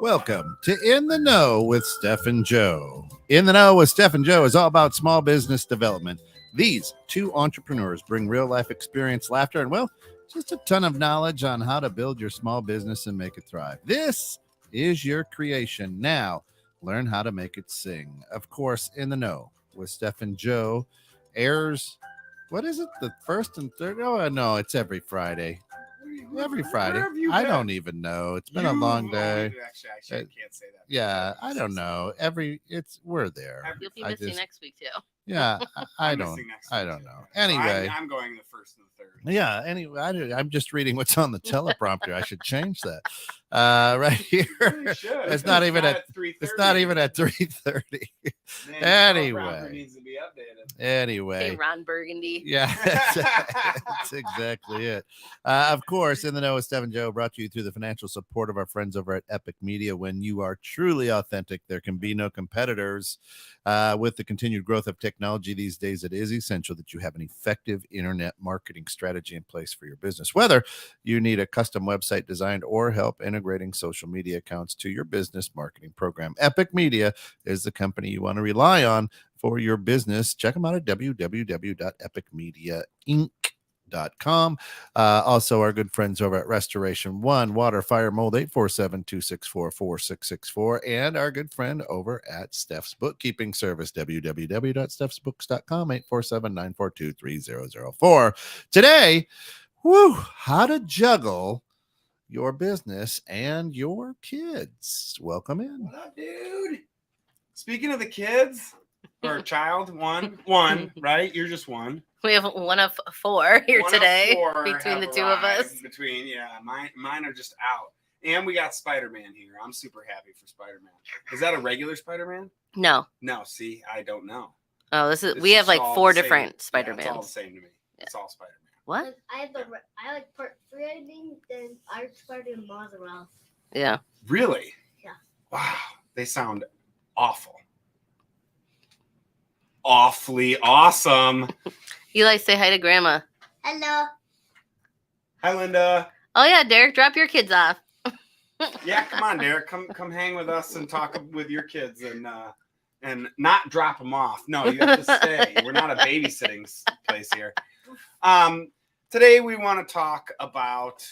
Welcome to In the Know with Steph and Joe. In the Know with Steph and Joe is all about small business development. These two entrepreneurs bring real life experience, laughter, and, well, just a ton of knowledge on how to build your small business and make it thrive. This is your creation. Now, learn how to make it sing. Of course, In the Know with Steph and Joe airs, what is it, the first and third? Oh, no, it's every Friday. Every Friday. I don't even know. It's been a long day. Actually, I can't say that. Yeah, I don't know. We're there. You'll be missing next week too. Yeah, I don't know. Anyway, I'm going the first and the third. Yeah. Anyway, I'm just reading what's on the teleprompter. I should change that. Right here. It's not even at 3:30. It's not even at 3:30. Anyway, needs to be updated. Anyway, Hey, Ron Burgundy. Yeah, that's exactly it. Of course, In the Know with Steph and Joe, brought to you through the financial support of our friends over at Epic Media. When you are truly authentic, there can be no competitors. With the continued growth of technology these days, it is essential that you have an effective internet marketing strategy in place for your business. Whether you need a custom website designed or help integrating social media accounts to your business marketing program, Epic Media is the company you want to rely on for your business. Check them out at www.epicmediainc.com. Also, our good friends over at Restoration One, Water, Fire, Mold, 847-264-4664. And our good friend over at Steph's Bookkeeping Service, www.stephsbooks.com, 847-942-3004. Today, how to juggle your business and your kids. Welcome in. What up, dude? Speaking of the kids, or child, one, right? You're just one. We have one of four here today between the two of us. Mine are just out. And we got Spider-Man here. I'm super happy for Spider-Man. Is that a regular Spider-Man? No, see, I don't know. Oh, we have like four different Spider-Mans. It's all the same to me. Yeah. It's all Spider-Man. What? I like part 3, I think, then Art Spider and Miles Morales. Yeah. Really? Yeah. Wow. They sound awful. Awfully awesome. Eli, say hi to Grandma. Hello. Hi, Linda. Oh yeah, Derek, drop your kids off. Yeah, come on, Derek. Come hang with us and talk with your kids and not drop them off. No, you have to stay. We're not a babysitting place here. Today we want to talk about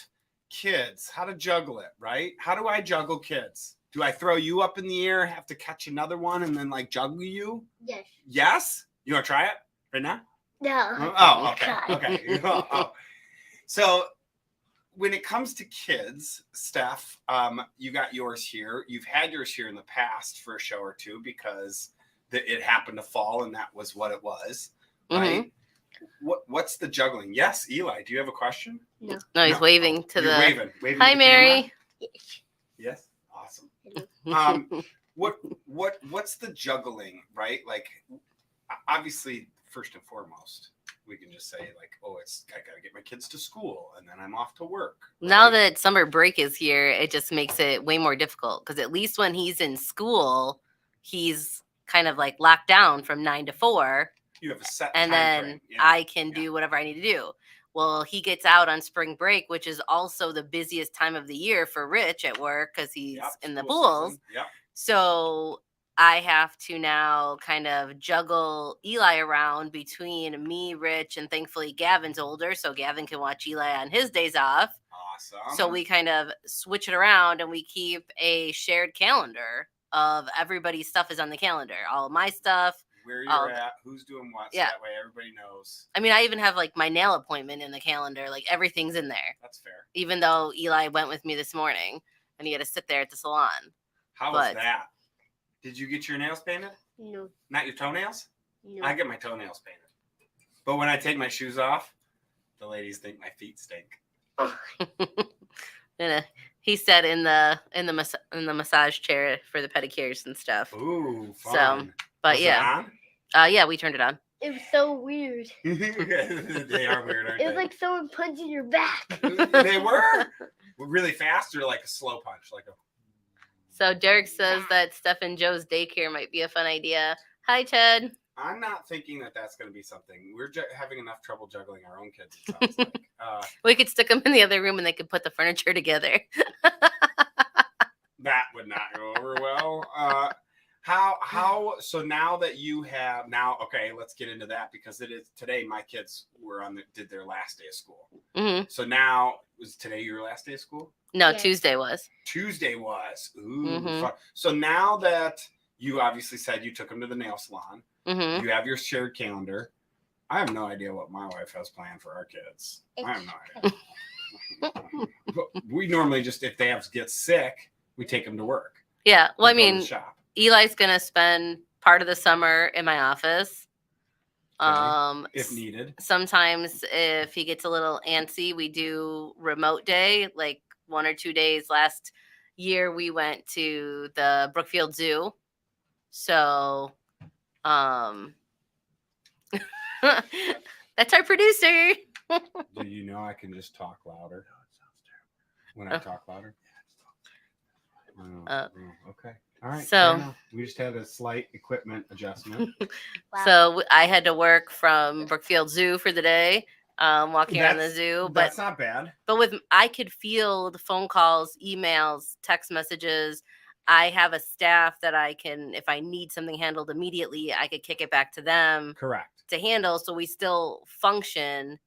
kids, how to juggle it, right? How do I juggle kids? Do I throw you up in the air, have to catch another one, and then like juggle you? Yes. Yes? You want to try it right now? No. Oh, okay. Oh. So when it comes to kids, Steph, you got yours here. You've had yours here in the past for a show or two because it happened to fall, and that was what it was, right? Mm-hmm. What's the juggling? Yes, Eli, do you have a question? No, he's waving to the... Waving Hi, to Mary. Yes, awesome. What's the juggling, right? Like, obviously, first and foremost, we can just say like, oh, I gotta get my kids to school and then I'm off to work. Right? Now that summer break is here, it just makes it way more difficult because at least when he's in school, he's kind of like locked down from 9 to 4. You have a set and then frame. Yeah. I can do whatever I need to do. Well, he gets out on spring break, which is also the busiest time of the year for Rich at work because he's in the pools. Yep. So I have to now kind of juggle Eli around between me, Rich, and thankfully Gavin's older, so Gavin can watch Eli on his days off. Awesome. So we kind of switch it around and we keep a shared calendar of everybody's stuff is on the calendar. All of my stuff. Where you're at, who's doing what, so that way everybody knows. I mean, I even have like my nail appointment in the calendar. Like everything's in there. That's fair. Even though Eli went with me this morning and he had to sit there at the salon. How was that? Did you get your nails painted? No. Not your toenails? No. I get my toenails painted. But when I take my shoes off, the ladies think my feet stink. He said in the massage chair for the pedicures and stuff. Ooh, fun. So, but was yeah. It on? Yeah, we turned it on. It was so weird. They are weird, aren't It was like someone punching your back. They were? Really fast or like a slow punch? So Derek says that Steph and Joe's daycare might be a fun idea. Hi, Ted. I'm not thinking that that's going to be something. We're having enough trouble juggling our own kids, it sounds like. We could stick them in the other room and they could put the furniture together. That would not go over well. So now that you have okay, let's get into that because it is today. My kids did their last day of school. Mm-hmm. So now was today your last day of school? No, Yes. Tuesday was. Tuesday was. Ooh. Mhm. Fun. So now that you obviously said you took them to the nail salon, Mm-hmm. you have your shared calendar. I have no idea what my wife has planned for our kids. I have no idea. But we normally just, if they have to get sick, we take them to work. Yeah. Well, I We go to the mean, shop. Eli's gonna spend part of the summer in my office. Okay. If needed. Sometimes if he gets a little antsy, we do remote day, like 1 or 2 days. Last year we went to the Brookfield Zoo. So that's our producer. Do you know I can just talk louder? When I talk louder? Okay. All right. So- fair enough. We just had a slight equipment adjustment. So I had to work from Brookfield Zoo for the day, walking around the zoo. But That's not bad. I could field phone calls, emails, text messages. I have a staff that I can, if I need something handled immediately, I could kick it back to them Correct. to handle. So we still function,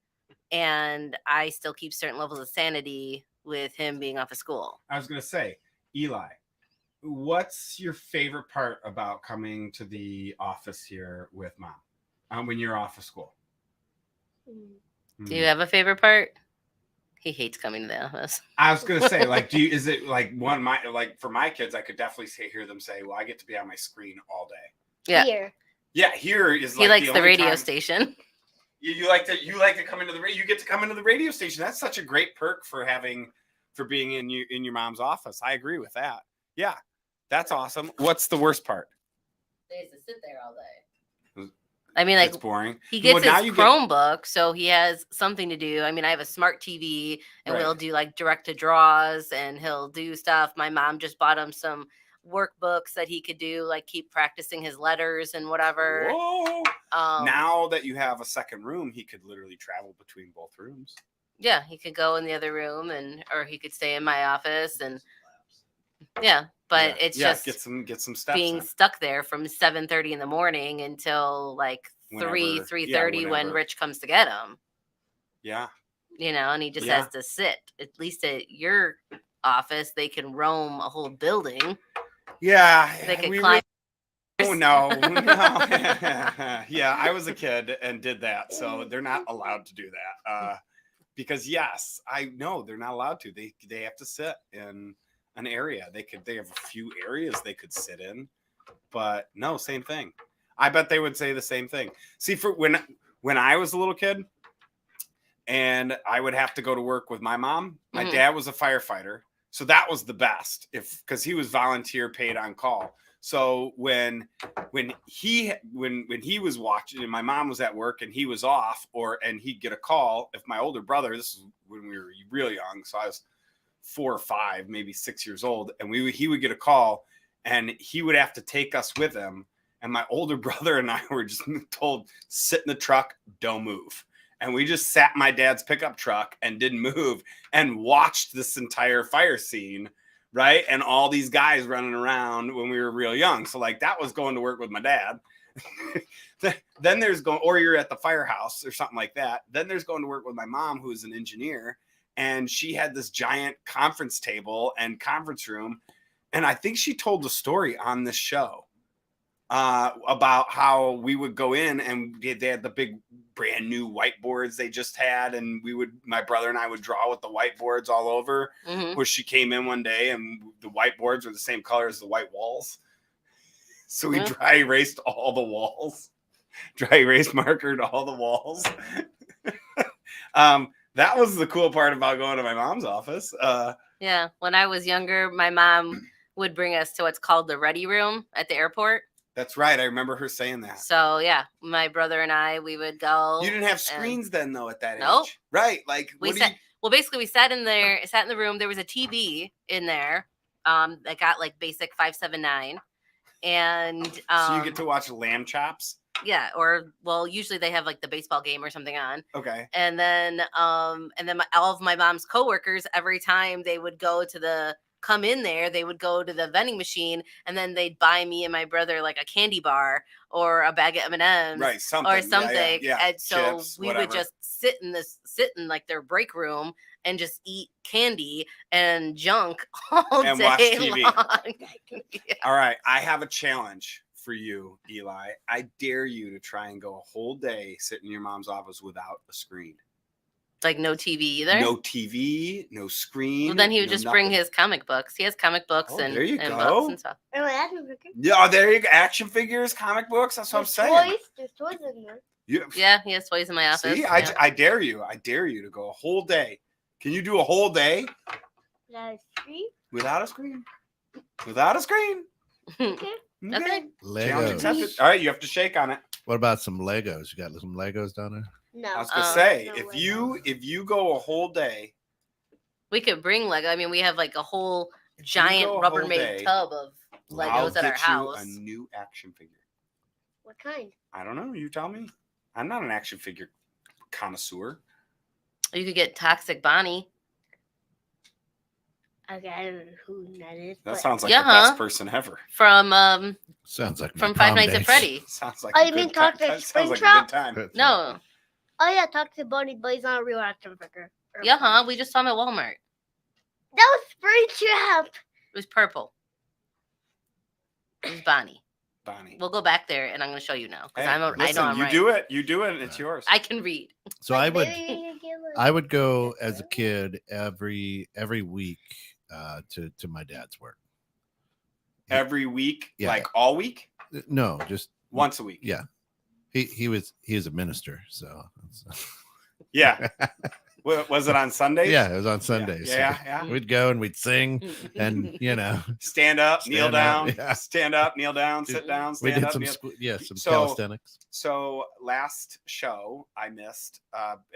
and I still keep certain levels of sanity with him being off of school. I was going to say, Eli, what's your favorite part about coming to the office here with Mom when you're off of school? Do you have a favorite part? He hates coming to the office. I was gonna say, like, is it like for my kids, I could definitely hear them say, "Well, I get to be on my screen all day." Yeah. Here. Yeah, here is like He likes the only radio time- station. You like to come into the radio. You get to come into the radio station. That's such a great perk for being in your mom's office. I agree with that. Yeah, that's awesome. What's the worst part? They used to sit there all day. I mean, like, It's boring. he gets Well, now his you get- Chromebook, so he has something to do. I mean, I have a smart TV, and Right. we'll do like direct to draws, and he'll do stuff. My mom just bought him some workbooks that he could do, like keep practicing his letters and whatever. Whoa. Um, Now that you have a second room, he could literally travel between both rooms. yeah, he could go in the other room, or he could stay in my office, and yeah. But it's just get some steps being in. stuck there from 7:30 in the morning until like Whenever- 3:30 when whenever. Rich comes to get him. Yeah. And he just Yeah. has to sit. At least at your office, they can roam a whole building. Yeah. They could we climb. Oh no. Yeah, I was a kid and did that, so they're not allowed to do that. Because yes, I know they're not allowed to. They have to sit in an area. They have a few areas they could sit in, but no, same thing. I bet they would say the same thing. See, for when I was a little kid and I would have to go to work with my mom, my Mhm. dad was a firefighter. So that was the best because he was volunteer paid on call. So when he was watching and my mom was at work and he was off and he'd get a call, if my older brother, this is when we were real young, so I was 4 or 5, maybe 6 years old, and he would get a call and he would have to take us with him. And my older brother and I were just told, sit in the truck, don't move. And we just sat in my dad's pickup truck and didn't move and watched this entire fire scene, right? And all these guys running around when we were real young. So like that was going to work with my dad. Then there's or you're at the firehouse or something like that. Then there's going to work with my mom, who's an engineer. And she had this giant conference table and conference room. And I think she told the story on this show about how we would go in and they had the big brand new whiteboards they just had. And my brother and I would draw with the whiteboards all over. Mhm. Where she came in one day and the whiteboards were the same color as the white walls. So we dry erased all the walls, dry erase markered all the walls. That was the cool part about going to my mom's office. Yeah. When I was younger, my mom would bring us to what's called the Ready Room at the airport. That's right. I remember her saying that. So yeah, my brother and I, we would go. You didn't have screens then, though, at that Nope. age, right? Like Well, basically, we sat in the room. There was a TV in there that got like basic 579, and so you get to watch lamb chops. yeah, usually they have like the baseball game or something on. Okay. And then all of my mom's coworkers, every time they would go to the come in there, they would go to the vending machine, and then they'd buy me and my brother like a candy bar or a bag of M&Ms. Right, something. Or something. Yeah. And so Chips, we whatever. would just sit in like their break room and just eat candy and junk all And day watch TV. long. Yeah. All right, I have a challenge for you, Eli. I dare you to try and go a whole day sitting in your mom's office without a screen. Like no TV either. No TV, no screen. Well, then he would no just bring nothing. his comic books. He has comic books Oh, and, there you and go. books and stuff. Oh, that's a freaking. Yeah, there you go. Action figures, comic books. That's what I'm saying. There's toys in there. Yeah, he has toys in my office. See, yeah. I dare you. I dare you to go a whole day. Can you do a whole day That's free. without a screen? Without a screen. Okay. Challenge Legos. accepted. All right, you have to shake on it. What about some Legos? You got some Legos down there? No. I was gonna Oh, say, no if you go a whole day, We could bring Lego. I mean, we have like a whole you giant go a whole Rubbermaid day, tub of I'll Legos at our get you house. a new action figure. What kind? I don't know. You tell me. I'm not an action figure connoisseur. You could get Toxic Bonnie. Okay, I don't know who that is. That but- sounds like Yeah, the best huh? person ever. from Sounds like my from Five prom Nights at dates. Freddy. Sounds like Oh, a you mean good time. Toxic That sounds like a Springtrap? good time. No, Oh yeah, talk to Bunny, but he's not a real action figure. yeah, huh? We just saw him at Walmart. That was Springtrap. It was purple. It was Bonnie. Bonnie. We'll go back there, and I'm going to show you now because Hey, I know listen, I'm you right. do it. You do it, and it's yours. I can read. So I would I would go as a kid every week to my dad's work. Every week, Yeah. like all week, No, just once a week. yeah. He is a minister, so Yeah. Was it on Sundays? yeah, it was on Sundays. Yeah. So we'd go and we'd sing and Stand up, kneel Stand up, down, yeah. stand up, kneel down, sit down, we stand did up, some kneel. some So- calisthenics. So last show I missed,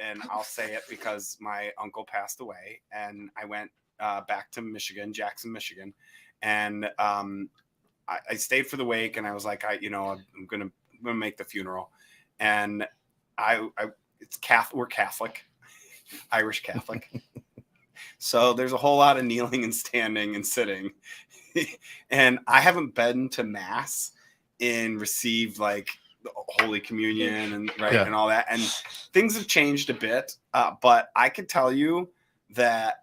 and I'll say it because my uncle passed away, and I went back to Michigan, Jackson, Michigan, and I stayed for the wake, and I was like, I'm gonna make the funeral, and it's Catholic. We're Catholic, Irish Catholic. So there's a whole lot of kneeling and standing and sitting, and I haven't been to mass and received like the Holy Communion and Yeah. and all that, and things have changed a bit. But I can tell you that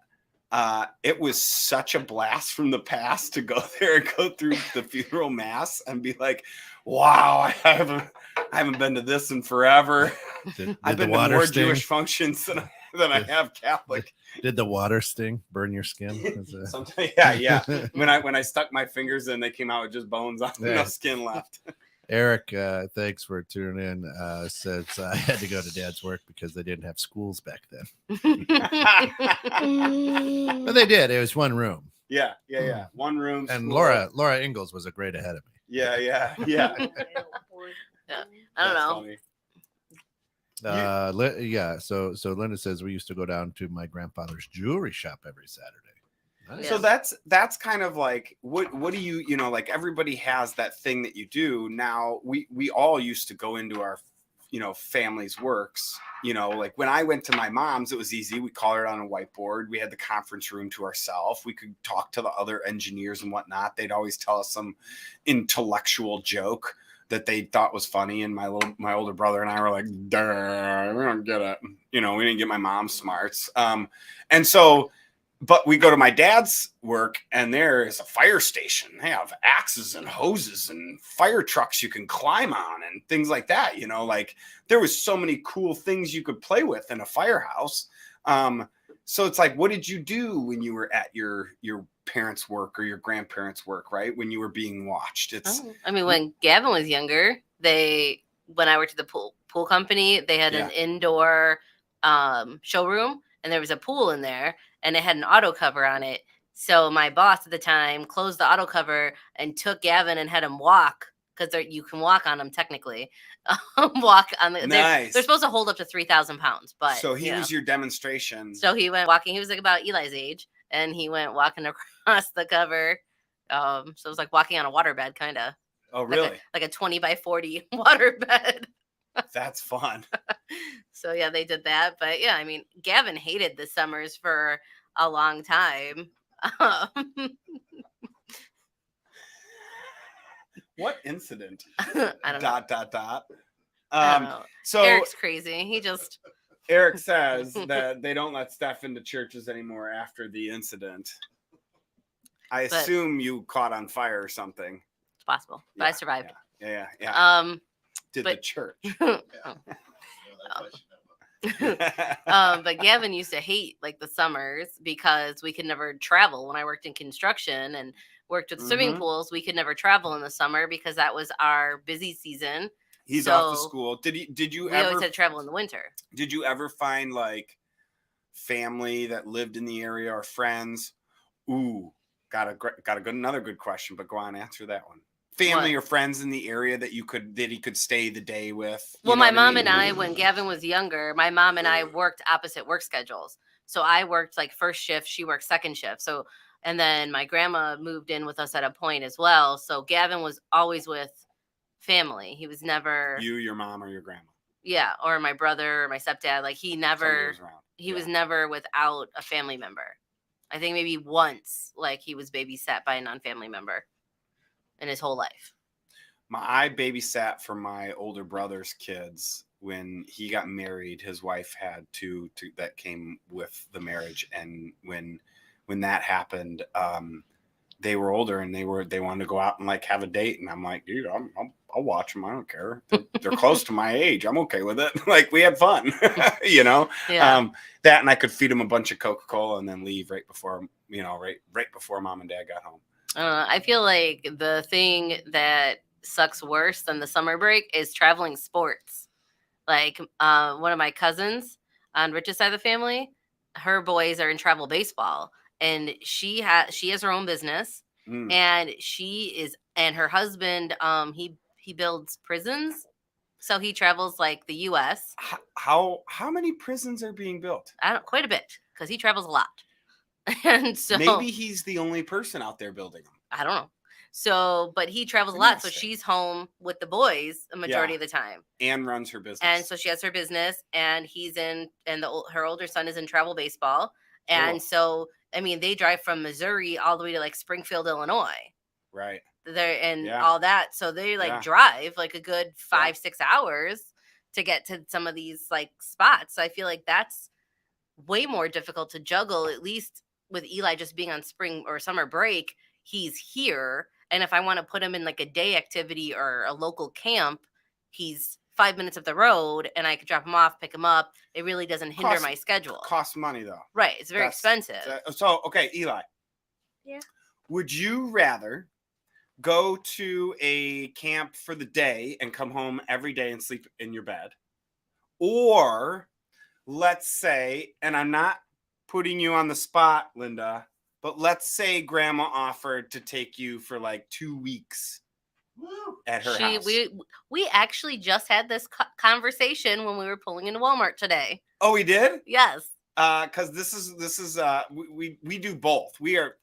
it was such a blast from the past to go there and go through the funeral mass and be like, wow, I haven't been to this in forever. Did I've the been to water more sting? Jewish functions than I have Catholic. Did the water sting? Burn your skin? Is it- Sometimes, yeah. When I stuck my fingers in, they came out with just bones on, Yeah. no skin left. Eric, thanks for tuning in. Says I had to go to Dad's work because they didn't have schools back then. But they did. It was one room. Yeah. One room. And school. Laura Ingalls was a grade ahead of me. Yeah. I don't That's know. funny. So Linda says we used to go down to my grandfather's jewelry shop every Saturday. Nice. So that's kind of like what do you like everybody has that thing that you do. Now we all used to go into our family's works. Like when I went to my mom's, it was easy. We colored on a whiteboard. We had the conference room to ourselves. We could talk to the other engineers and whatnot. They'd always tell us some intellectual joke that they thought was funny. And my older brother and I were like, "Duh, we don't get it." We didn't get my mom's smarts. But we go to my dad's work and there is a fire station. They have axes and hoses and fire trucks you can climb on and things like that. Like there was so many cool things you could play with in a firehouse. So it's like, what did you do when you were at your parents' work or your grandparents' work, right? When you were being watched? When Gavin was younger, when I worked at the pool company, they had an indoor showroom and there was a pool in there. And it had an auto cover on it. So my boss at the time closed the auto cover and took Gavin and had him walk because you can walk on them technically. Walk on the. Nice. They're supposed to hold up to 3,000 pounds, but so he was your demonstration. So he went walking. He was like about Eli's age, and he went walking across the cover. So it was like walking on a waterbed, kind of. Oh, really? Like a 20 by 40 waterbed. That's fun. So yeah, they did that. But yeah, Gavin hated the summers for a long time. What incident? I don't know. Dot. I don't know. So Eric's crazy. He just Eric says that they don't let Steph into churches anymore after the incident. I But- assume you caught on fire or something. it's possible, but I survived. Yeah. Did the but- church? But Gavin used to hate like the summers because we could never travel. When I worked in construction and worked with swimming Mhm. pools, we could never travel in the summer because that was our busy season. He's off to So, school. Did you We always ever had to travel in the winter. did you ever find like family that lived in the area or friends? Ooh, got another good question, but go on, answer that one. Family What? or friends in the area that he could stay the day with. Well, my mom and I, when Gavin was younger, my mom and I worked opposite work schedules. So I worked like first shift, she worked second shift. So, and then my grandma moved in with us at a point as well. So Gavin was always with family. He was never, You, your mom, or your grandma. yeah, or my brother or my stepdad. Like he never, Somebody was around. he was never without a family member. I think maybe once, like he was babysat by a non-family member in his whole life. I babysat for my older brother's kids when he got married. His wife had two that came with the marriage, and when that happened, they were older and they wanted to go out and like have a date, and I'm like, dude, I'll watch them. I don't care. They're close to my age. I'm okay with it. Like we had fun, you know. Yeah. That, and I could feed them a bunch of Coca-Cola and then leave right before right before mom and dad got home. I feel like the thing that sucks worse than the summer break is traveling sports. Like one of my cousins on Rich's side of the family, her boys are in travel baseball, and she has her own business, and and her husband he builds prisons, so he travels like the U.S. How many prisons are being built? Quite a bit because he travels a lot, and so maybe he's the only person out there building them. I don't know. So, but he travels a lot, so Interesting. she's home with the boys a majority of the time. And runs her business. And so she has her business, and her older son is in travel baseball. And Cool. so, I mean, they drive from Missouri all the way to like Springfield, Illinois. Right. There and Yeah. all that. So they like Yeah. drive like a good 5-6 hours to get to some of these like spots. So I feel like that's way more difficult to juggle, at least with Eli just being on spring or summer break. He's here. And if I want to put him in like a day activity or a local camp, he's 5 minutes up the road and I could drop him off, pick him up. It really doesn't hinder my schedule. Costs money though. Right. It's very expensive. So, okay, Eli. Yeah. Would you rather go to a camp for the day and come home every day and sleep in your bed? Or let's say, and I'm not putting you on the spot, Linda, but let's say grandma offered to take you for like 2 weeks at her house. We actually just had this conversation when we were pulling into Walmart today. Oh, we did? Yes. Because this is we do both.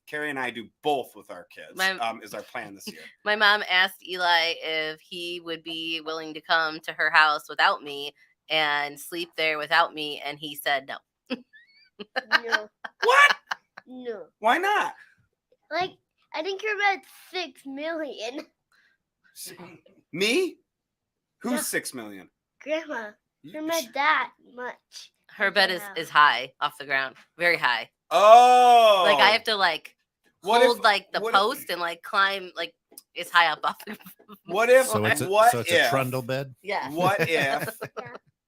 Carrie and I do both with our kids. Is our plan this year. My mom asked Eli if he would be willing to come to her house without me and sleep there without me, and he said no. No. What? No. Why not? Like, I think you're about 6 million. Me? Who's Yeah. 6 million? Grandma, you're not that much. Her bed is high off the ground, very high. Oh, Like I have to like What hold if- like the what if- post and like climb like it's high up off. What if? So it's a what a trundle bed. Yeah. What if Yeah.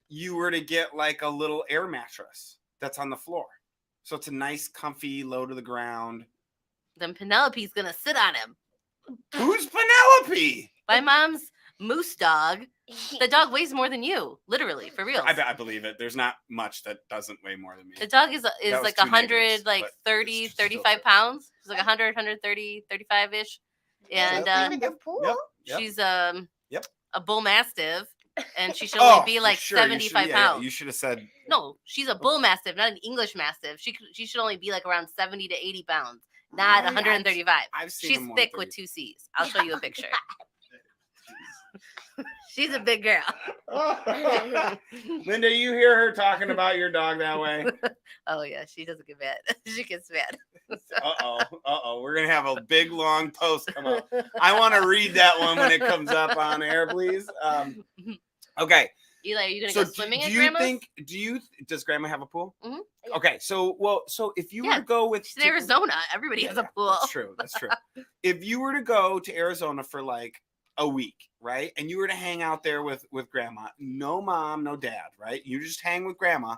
you were to get like a little air mattress that's on the floor? So it's a nice, comfy, low to the ground. Then Penelope's gonna sit on him. Who's Penelope? My mom's moose dog. The dog weighs more than you, literally, for real. I believe it. There's not much that doesn't weigh more than me. The dog is was like too 100, negative, like but 30, it's still 35 true. pounds. She's like 100, 130, 35-ish. And Yep. Even the pool. Yep. she's Yep. a bull mastiff, and she should only be for like sure. 75 pounds. You should have said. No, she's a bull mastiff, not an English mastiff. She should only be like around 70 to 80 pounds, not 135. I've seen She's him thick 130. with 2 C's. I'll show you a picture. She's a big girl. Linda, you hear her talking about your dog that way? Oh yeah, she doesn't get mad. She gets mad. We're gonna have a big long post come up. I want to read that one when it comes up on air, please. Okay. Eli, are you gonna So go swimming do at you Grandma's? think? Does Grandma have a pool? Mhm. Yeah. Okay. So if you were Yeah, to go with She's in Arizona. Everybody has a pool. That's true. That's true. If you were to go to Arizona for like a week, right, and you were to hang out there with Grandma, no mom, no dad, right? You just hang with Grandma,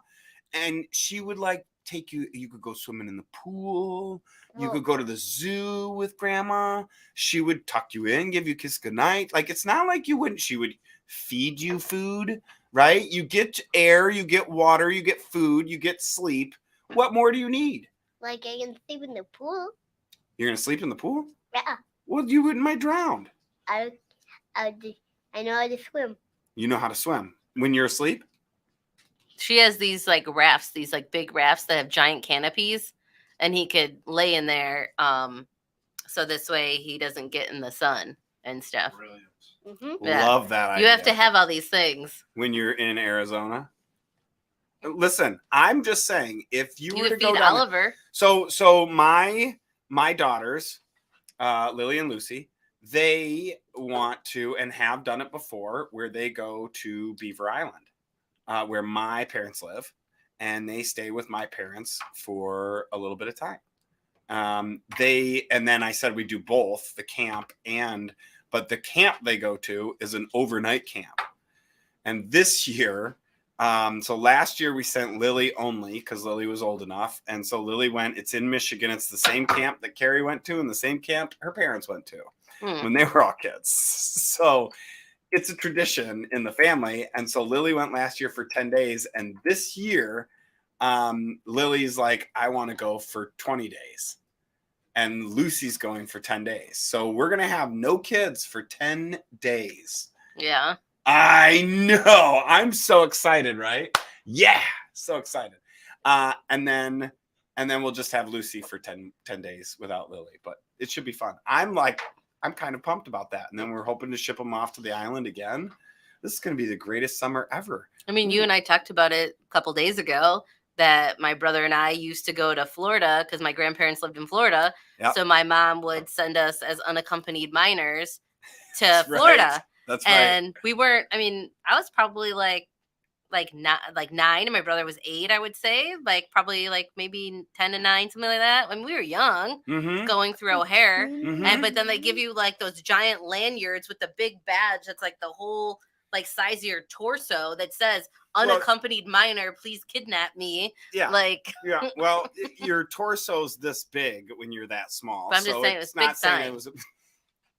and she would like take you. You could go swimming in the pool. You Well, could go to the zoo with Grandma. She would tuck you in, give you a kiss goodnight. Like it's not like you wouldn't. She would feed you food, right? You get air, you get water, you get food, you get sleep. What more do you need? like I can sleep in the pool. You're gonna sleep in the pool? Yeah. Well, you might drown. I know how to swim. You know how to swim when you're asleep. She has these like rafts, these like big rafts that have giant canopies, and he could lay in there. So this way he doesn't get in the sun and stuff. Brilliant. Mm-hmm. Yeah. Love that idea. You have to have all these things. when you're in Arizona. Listen, I'm just saying, if you You were to could go feed down there- Oliver. so my daughters, Lily and Lucy, they want to and have done it before, where they go to Beaver Island, where my parents live, and they stay with my parents for a little bit of time. And then I said we do both the camp but the camp they go to is an overnight camp. And this year, so last year we sent Lily only because Lily was old enough. And so Lily went, it's in Michigan. It's the same camp that Carrie went to and the same camp her parents went to when they were all kids. So it's a tradition in the family. And so Lily went last year for 10 days. And this year, Lily's like, I want to go for 20 days. And Lucy's going for 10 days. So we're going to have no kids for 10 days. Yeah. I know. I'm so excited, right? Yeah. So excited. And then we'll just have Lucy for 10 days without Lily. But it should be fun. I'm kind of pumped about that. And then we're hoping to ship them off to the island again. This is going to be the greatest summer ever. I mean, you and I talked about it a couple days ago that my brother and I used to go to Florida because my grandparents lived in Florida. Yep. So my mom would send us as unaccompanied minors to That's Florida. right. That's right. And we weren't, I mean, I was probably like 9, and my brother was 8, I would say, like probably like maybe 10 and 9, something like that. I mean, we were young Mm-hmm. going through O'Hare. Mhm. But then they give you like those giant lanyards with the big badge that's like the whole like size of your torso that says unaccompanied minor, please kidnap me. Yeah. Like, Yeah. Well, your torso's this big when you're that small. But I'm just saying it was it's big not saying sign. it was a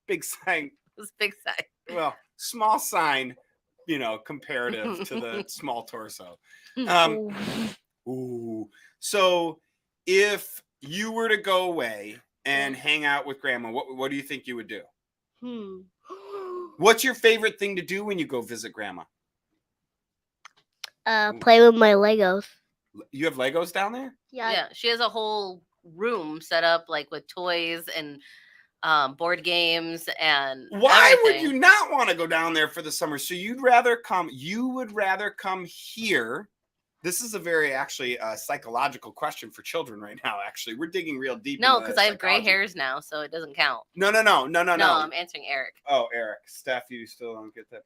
big sign. it was big size. Well, small sign, comparative to the small torso. Ooh. So if you were to go away and hang out with Grandma, what do you think you would do? What's your favorite thing to do when you go visit Grandma? Play with my Legos. You have Legos down there? Yeah, she has a whole room set up like with toys and board games and Why would everything. you not want to go down there for the summer? So you would rather come here. This is a very actually psychological question for children right now. Actually, we're digging real deep. No, into because I have gray psychology. hairs now, so it doesn't count. No. No, I'm answering Eric. Oh, Eric, Steph, you still don't get that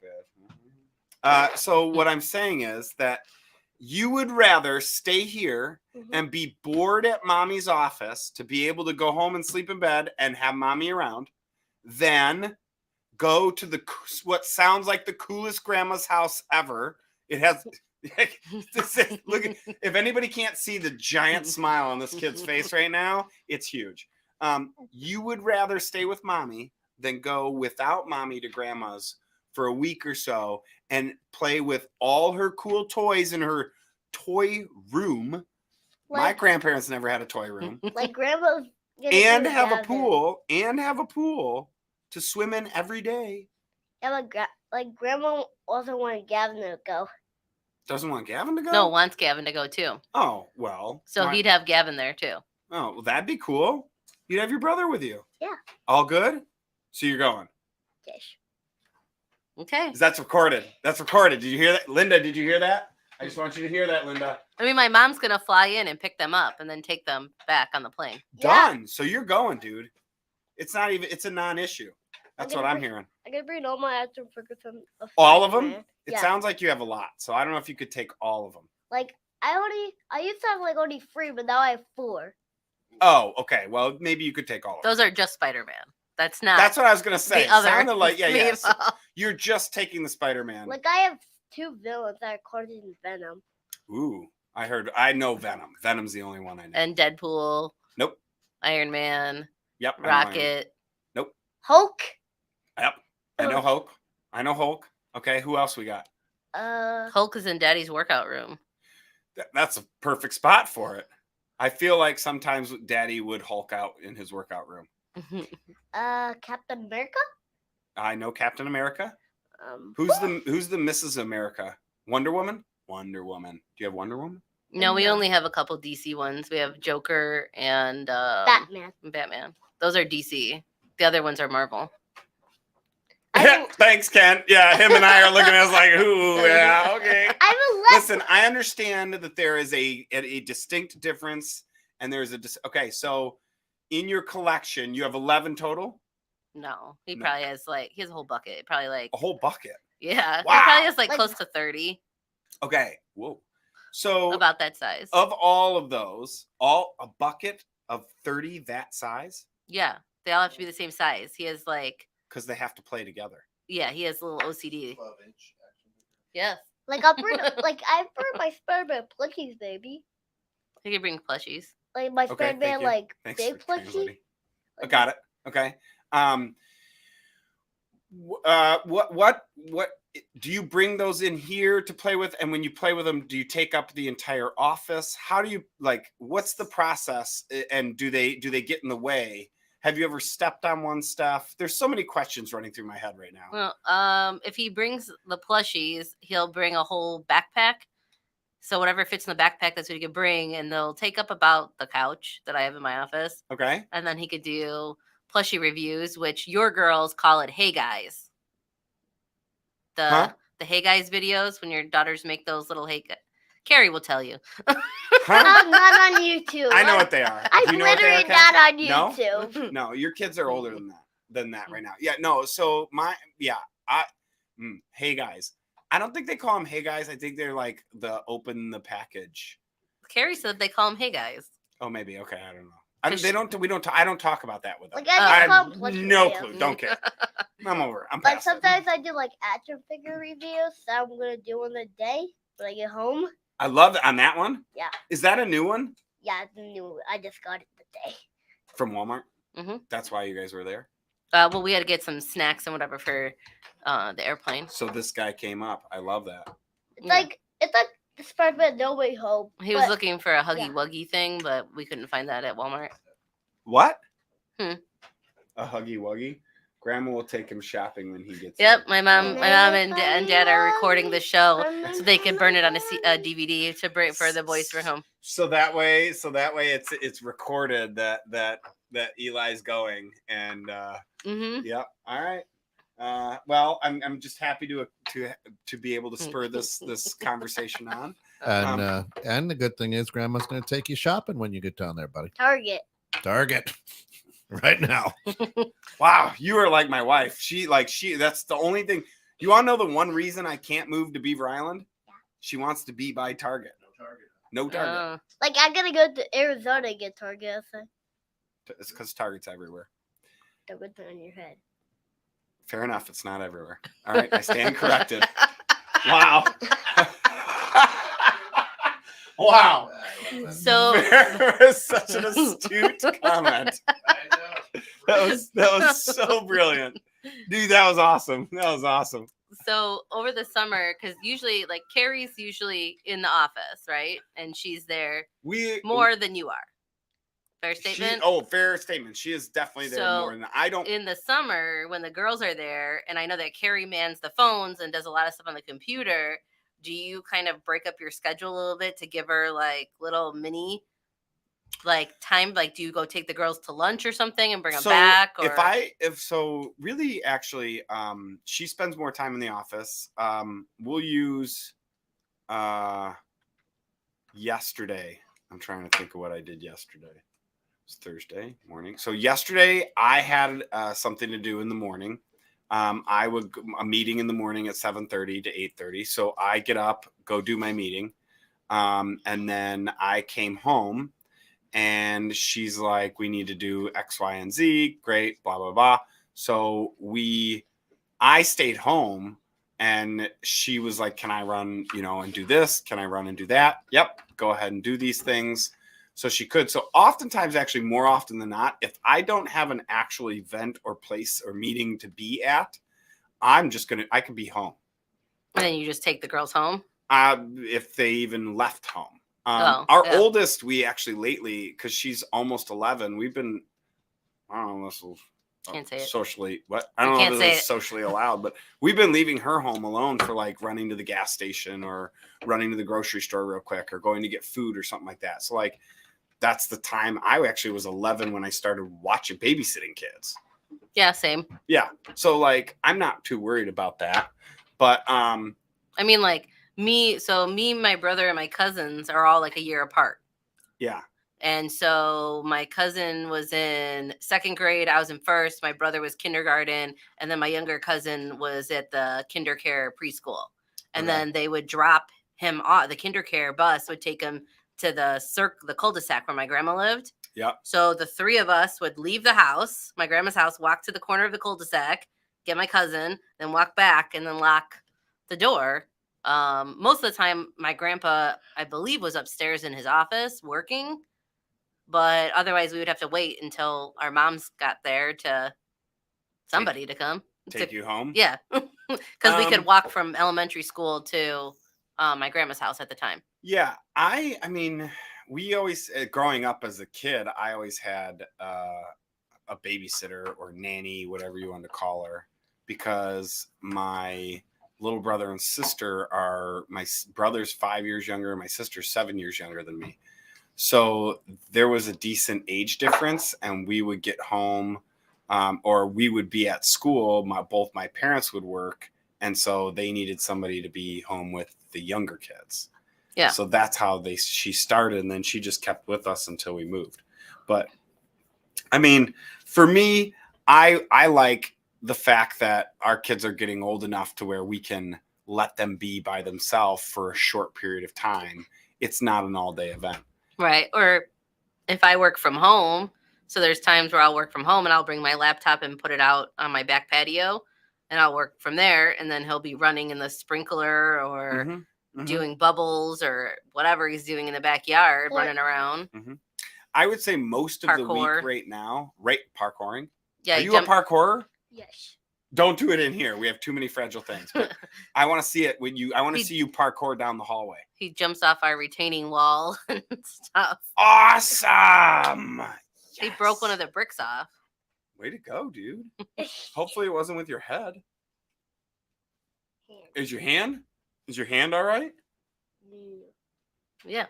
bad. So what I'm saying is that you would rather stay here and be bored at mommy's office to be able to go home and sleep in bed and have mommy around than go to what sounds like the coolest grandma's house ever. It has look, if anybody can't see the giant smile on this kid's face right now, it's huge. You would rather stay with mommy than go without mommy to grandma's for a week or so and play with all her cool toys in her toy room. My grandparents never had a toy room. Like Grandma's and have a pool to swim in every day. Yeah, but Grandma also wanted Gavin to go. Doesn't want Gavin to go? No, wants Gavin to go too. Oh, well. So he'd have Gavin there too. Oh, well, that'd be cool. You'd have your brother with you. Yeah. All good? So you're going. Dish. Okay. That's recorded. That's recorded. Did you hear that? Linda, did you hear that? I just want you to hear that, Linda. I mean, my mom's gonna fly in and pick them up and then take them back on the plane. Yeah. Done. So you're going, dude. It's not even. It's a non-issue. That's I'm what gonna I'm bring- hearing. I can bring all my action figures from All of them? Spider-Man. It Yeah. sounds like you have a lot. So I don't know if you could take all of them. Like I used to have like only 3, but now I have 4. Oh, okay. Well, maybe you could take all of them. Those are just Spider-Man. That's not. That's what I was gonna say. the other. Sounded like yes. people. You're just taking the Spider-Man. Like I have 2 villains that are called in Venom. Ooh, I know Venom. Venom's the only one I know. And Deadpool. Nope. Iron Man. Yep. I know Iron- Rocket. Hulk. Yep. I know Hulk. I know Hulk. Okay. Who else we got? Hulk is in Daddy's workout room. That's a perfect spot for it. I feel like sometimes Daddy would Hulk out in his workout room. Captain America. I know Captain America. Um, Who's the Mrs. America? Wonder Woman? Wonder Woman. Do you have Wonder Woman? No, we No. only have a couple DC ones. We have Joker and Batman. Batman. Those are DC. The other ones are Marvel. I don't- Thanks, Ken. Yeah, him and I are looking at us like, ooh, yeah, okay. I'm a left. Listen, I understand that there is a distinct difference, and there's okay. So, in your collection, you have 11 total. No, he No. probably has he has a whole bucket. Probably like A whole bucket. yeah. Wow. He probably has like Like- close to 30, Okay. Whoa. So, about that size. of all of those, a bucket of 30 that size, Yeah, they all have to be the same size. He has because they have to play together. yeah, he has a little OCD. 12-inch action figure. Yes, Like I'll bring like I bring my Spider-Man plushies, baby. he could bring plushies. Like my Okay, Spider-Man thank you. like Thanks big for plushie. translating. I got it. Okay. What do you bring those in here to play with? And when you play with them, do you take up the entire office? How do you what's the process? And do they get in the way? Have you ever stepped on one, Steph? There's so many questions running through my head right now. Well, if he brings the plushies, he'll bring a whole backpack. So whatever fits in the backpack, that's what he could bring, and they'll take up about the couch that I have in my office. Okay. And then he could do plushie reviews, which your girls call it "Hey Guys." The Hey Guys videos when your daughters make those little Carrie will tell you. Huh? Not on YouTube. I know what they are. I'm Do you know what they are, literally Kat? not on No? YouTube. No, your kids are older than that right now. Yeah, no. So hey guys. I don't think they call them hey guys. I think they're like the open the package. Carrie said they call them "Hey Guys." Oh, maybe. Okay, I don't know. I don't talk about that with them. Like I I just call have them plushie no videos. clue. Don't care. I'm over. I'm Like past it. sometimes I do like action figure reviews that I'm gonna do in the day when I get home. I love it on that one. Yeah. Is that a new one Yeah, it's new. I just got it today. from Walmart? Mhm. That's why you guys were there. Well, we had to get some snacks and whatever for the airplane. So this guy came up. I love that. It's Yeah. like the Spider-Man No Way Home. He was but- looking for a Huggy yeah. Wuggy thing, but we couldn't find that at Walmart. What? Hmm. A Huggy Wuggy. Grandma will take him shopping when he gets. Yep, there. my mom and Dad are recording the show Huggy so they can burn it on a Wuggy. DVD to bring for the boys for home. So that way it's recorded that Eli's going, and Mm-hmm. yeah. All right. Well, I'm just happy to be able to spur this conversation on. And the good thing is, Grandma's going to take you shopping when you get down there, buddy. Target. Target, right now. Wow, you are like my wife. She that's the only thing. You want to know the one reason I can't move to Beaver Island? Yeah. She wants to be by Target. No Target. Like I'm gonna go to Arizona and get Target. So It's because Target's everywhere. don't put that on your head. Fair enough. It's not everywhere. All right, I stand corrected. Wow. Wow. So That was such an astute comment. That was so brilliant. Dude, that was awesome. That was awesome. So over the summer, because usually like Carrie's usually in the office, right? And she's there We more than you are. Fair statement. Fair statement. She is definitely there So, more than I don't. In the summer, when the girls are there, and I know that Carrie mans the phones and does a lot of stuff on the computer, do you kind of break up your schedule a little bit to give her like little mini like time? Like, do you go take the girls to lunch or something and bring them back? Or Really actually, she spends more time in the office. We'll use yesterday, I'm trying to think of what I did yesterday. It was Thursday morning. So yesterday I had something to do in the morning. I would a meeting in the morning at 7:30 to 8:30. So I get up, go do my meeting. And then I came home and she's like, we need to do X, Y, and Z. Great, blah, blah, blah. So I stayed home and she was like, can I run, and do this? Can I run and do that? Yep. Go ahead and do these things. So she could. So oftentimes, actually more often than not, if I don't have an actual event or place or meeting to be at, I could be home. And then you just take the girls home? If they even left home. Our oldest, we actually lately, because she's almost 11, we've been, I don't know, this will can't say it. Socially, what? I don't know if this is socially allowed, but we've been leaving her home alone for like running to the gas station or running to the grocery store real quick or going to get food or something like that. So like, that's the time. I actually was 11 when I started babysitting kids. Yeah, same. Yeah. So like, I'm not too worried about that, but, I mean, like me, my brother and my cousins are all like a year apart. Yeah. And so my cousin was in 2nd grade. I was in 1st. My brother was kindergarten. And then my younger cousin was at the kindercare preschool. And then they would drop him off. The kindercare bus would take him to the cul-de-sac where my grandma lived. Yeah. So the 3 of us would leave the house, my grandma's house, walk to the corner of the cul-de-sac, get my cousin, then walk back and then lock the door. Most of the time, my grandpa, I believe, was upstairs in his office working. But otherwise, we would have to wait until our moms got there to somebody to come. Take you home? Yeah. Because we could walk from elementary school to my grandma's house at the time. Yeah. I mean, we always, growing up as a kid, I always had a babysitter or nanny, whatever you want to call her, because my little brother and sister my brother's 5 years younger, my sister's 7 years younger than me. So there was a decent age difference, and we would get home or we would be at school. Both my parents would work, and so they needed somebody to be home with the younger kids. Yeah. So that's how she started, and then she just kept with us until we moved. But I mean, for me, I like the fact that our kids are getting old enough to where we can let them be by themselves for a short period of time. It's not an all-day event. Right. Or if I work from home, so there's times where I'll work from home and I'll bring my laptop and put it out on my back patio and I'll work from there. And then he'll be running in the sprinkler or doing bubbles or whatever he's doing in the backyard, running around. I would say most of the week right now, parkouring. Yeah. Are you a parkourer? Yes. Don't do it in here. We have too many fragile things. But I want to see it I want to see you parkour down the hallway. He jumps off our retaining wall and stuff. Awesome. Yes. He broke one of the bricks off. Way to go, dude. Hopefully it wasn't with your head. Is your hand all right? Yeah.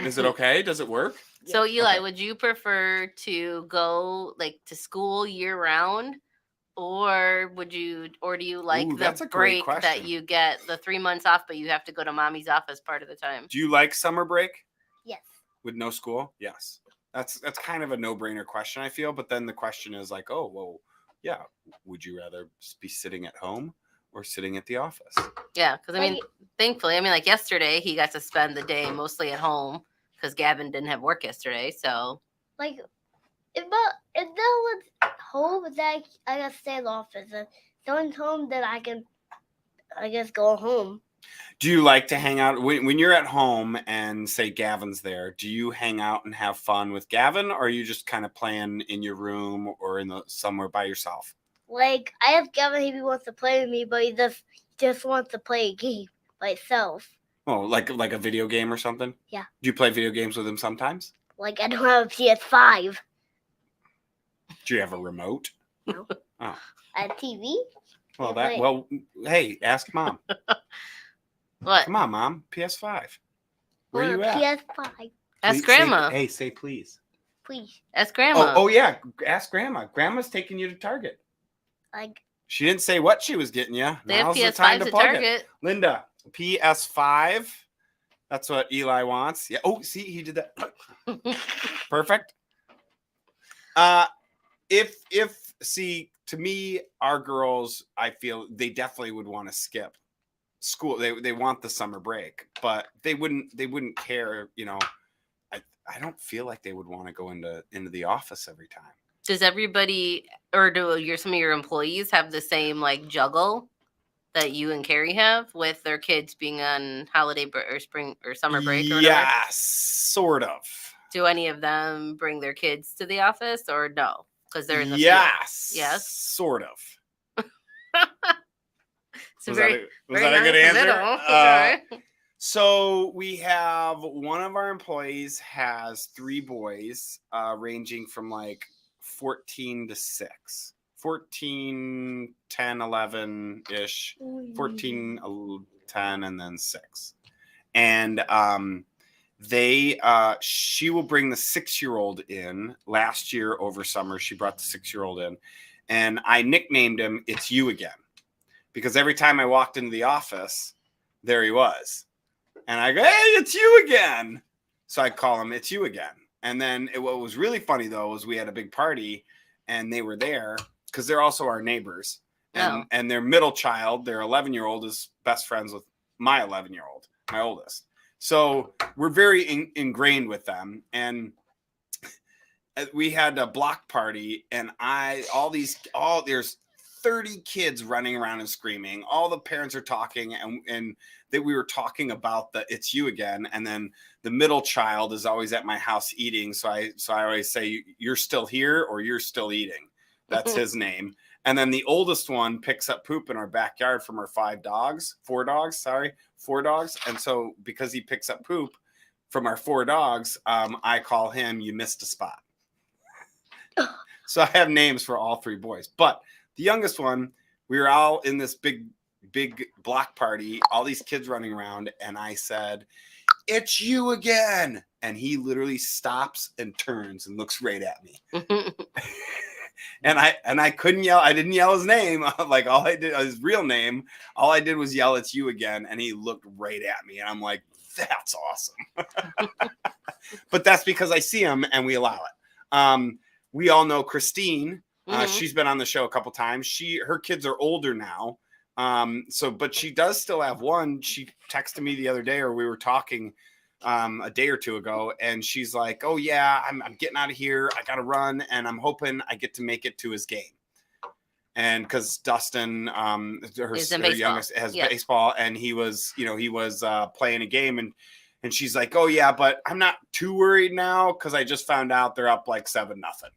Is it okay? Does it work? So Eli, would you prefer to go like to school year round? Or do you like the break that you get the 3 months off, but you have to go to mommy's office part of the time? Do you like summer break? Yes. With no school? Yes. That's kind of a no-brainer question, I feel. But then the question is like, oh, well, yeah. Would you rather be sitting at home or sitting at the office? Yeah. Because I mean, thankfully, like yesterday, he got to spend the day mostly at home because Gavin didn't have work yesterday. So like, if there was home, then I gotta stay in the office. If someone's home, then I can, I guess, go home. Do you like to hang out when you're at home and say Gavin's there? Do you hang out and have fun with Gavin, or are you just kind of playing in your room or somewhere by yourself? Like I asked Gavin if he wants to play with me, but he just wants to play a game by himself. Oh, like a video game or something? Yeah. Do you play video games with him sometimes? Like I don't have a PS5. Do you have a remote? No. Oh. A TV? Well, hey, ask Mom. What? Come on, Mom. PS5. Where are you at? PS5. Ask Grandma. Say please. Please. Ask Grandma. Oh yeah. Ask Grandma. Grandma's taking you to Target. Like. She didn't say what she was getting you. They have Now's the PS5s time to at plug Target. it. Linda, PS5. That's what Eli wants. Yeah. Oh, see, he did that. Perfect. See, to me, our girls, I feel they definitely would want to skip school. They want the summer break, but they wouldn't care, I don't feel like they would want to go into the office every time. Does everybody, or do some of your employees have the same like juggle that you and Carrie have with their kids being on holiday or spring or summer break or whatever? Yes, sort of. Do any of them bring their kids to the office or no? Because they're in the yes, field. Yes, sort of. Was that a good answer? Okay. So we have one of our employees has 3 boys, ranging from like 14 to 6. 14, 10, 11 ish, 14, 10, and then 6. And she will bring the 6-year-old in. Last year over summer, she brought the 6-year-old in, and I nicknamed him "It's You Again," because every time I walked into the office, there he was. And I go, "Hey, it's you again." So I call him "It's You Again." And then what was really funny, though, was we had a big party and they were there because they're also our neighbors. And their middle child, their 11-year-old, is best friends with my 11-year-old, my oldest. So we're very ingrained with them. And we had a block party, and there's 30 kids running around and screaming. All the parents are talking, and that we were talking about the "It's You Again." And then the middle child is always at my house eating. So I always say, "You're still here," or "You're still eating." That's his name. And then the oldest one picks up poop in our backyard from our 4 dogs. And so because he picks up poop from our 4 dogs, I call him "You Missed a Spot." So I have names for all 3 boys. But the youngest one, we were all in this big block party, all these kids running around, and I said, "It's you again." And he literally stops and turns and looks right at me. And I couldn't yell. I didn't yell his name. Like, all I did, his real name, all I did was yell, "It's you again." And he looked right at me. And I'm like, that's awesome. But that's because I see him and we allow it. We all know Christine. She's been on the show a couple times. Her kids are older now. But she does still have one. She texted me the other day, or we were talking a day or 2 ago, and she's like, "Oh yeah, I'm getting out of here. I gotta run, and I'm hoping I get to make it to his game." And because Dustin, her youngest, has baseball, and he was playing a game, and she's like, "Oh yeah, but I'm not too worried now because I just found out they're up like 7-0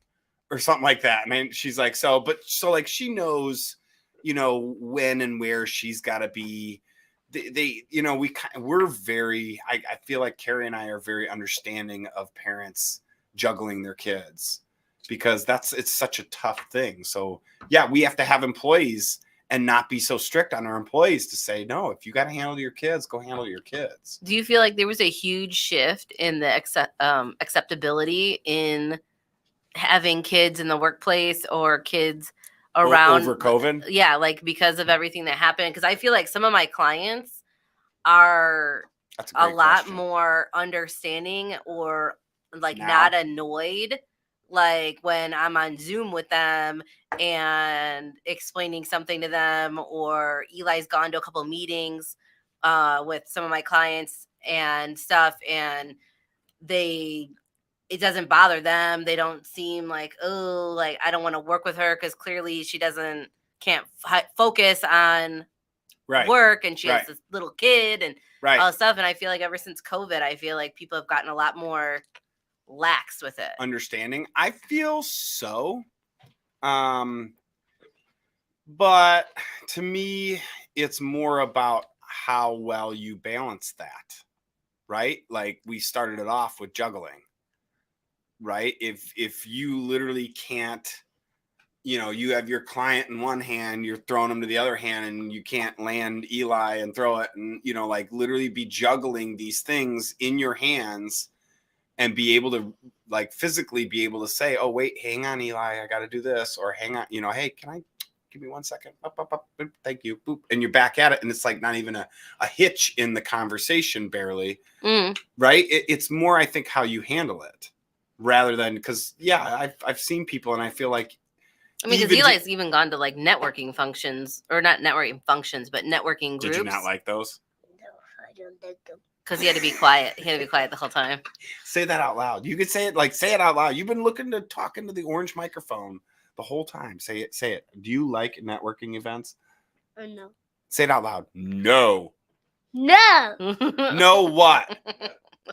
or something like that." And she's like, so like she knows, when and where she's got to be. We're very, I feel like Carrie and I are very understanding of parents juggling their kids, because it's such a tough thing. So yeah, we have to have employees and not be so strict on our employees to say, "No, if you got to handle your kids, go handle your kids." Do you feel like there was a huge shift in the acceptability in having kids in the workplace or kids around over COVID? Yeah, like because of everything that happened. Because I feel like some of my clients are a lot more understanding, or like not annoyed, like when I'm on Zoom with them and explaining something to them, or Eli's gone to a couple of meetings with some of my clients and stuff, and it doesn't bother them. They don't seem like, "Oh, like I don't want to work with her," because clearly she can't focus on work, and she has this little kid and all this stuff. And I feel like ever since COVID, I feel like people have gotten a lot more lax with it. Understanding. I feel so. But to me, it's more about how well you balance that, right? Like we started it off with juggling, right? If you literally can't, you have your client in one hand, you're throwing them to the other hand, and you can't land Eli and throw it, and like literally be juggling these things in your hands and be able to like physically be able to say, "Oh wait, hang on, Eli, I got to do this," or "Hang on, hey, can I Give me 1 second. Up, boop, thank you. Boop. And you're back at it. And it's like not even a hitch in the conversation, barely. Right? It's more, I think, how you handle it rather than, because, yeah, I've seen people and I feel like, I mean, because Eli's even gone to like networking functions, or not networking functions, but networking groups. Did you not like those? No, I don't like them. Because he had to be quiet. He had to be quiet the whole time. Say that out loud. You could say it out loud. You've been talking to the orange microphone the whole time. Say it. Do you like networking events? No. Say it out loud. No. No. No what?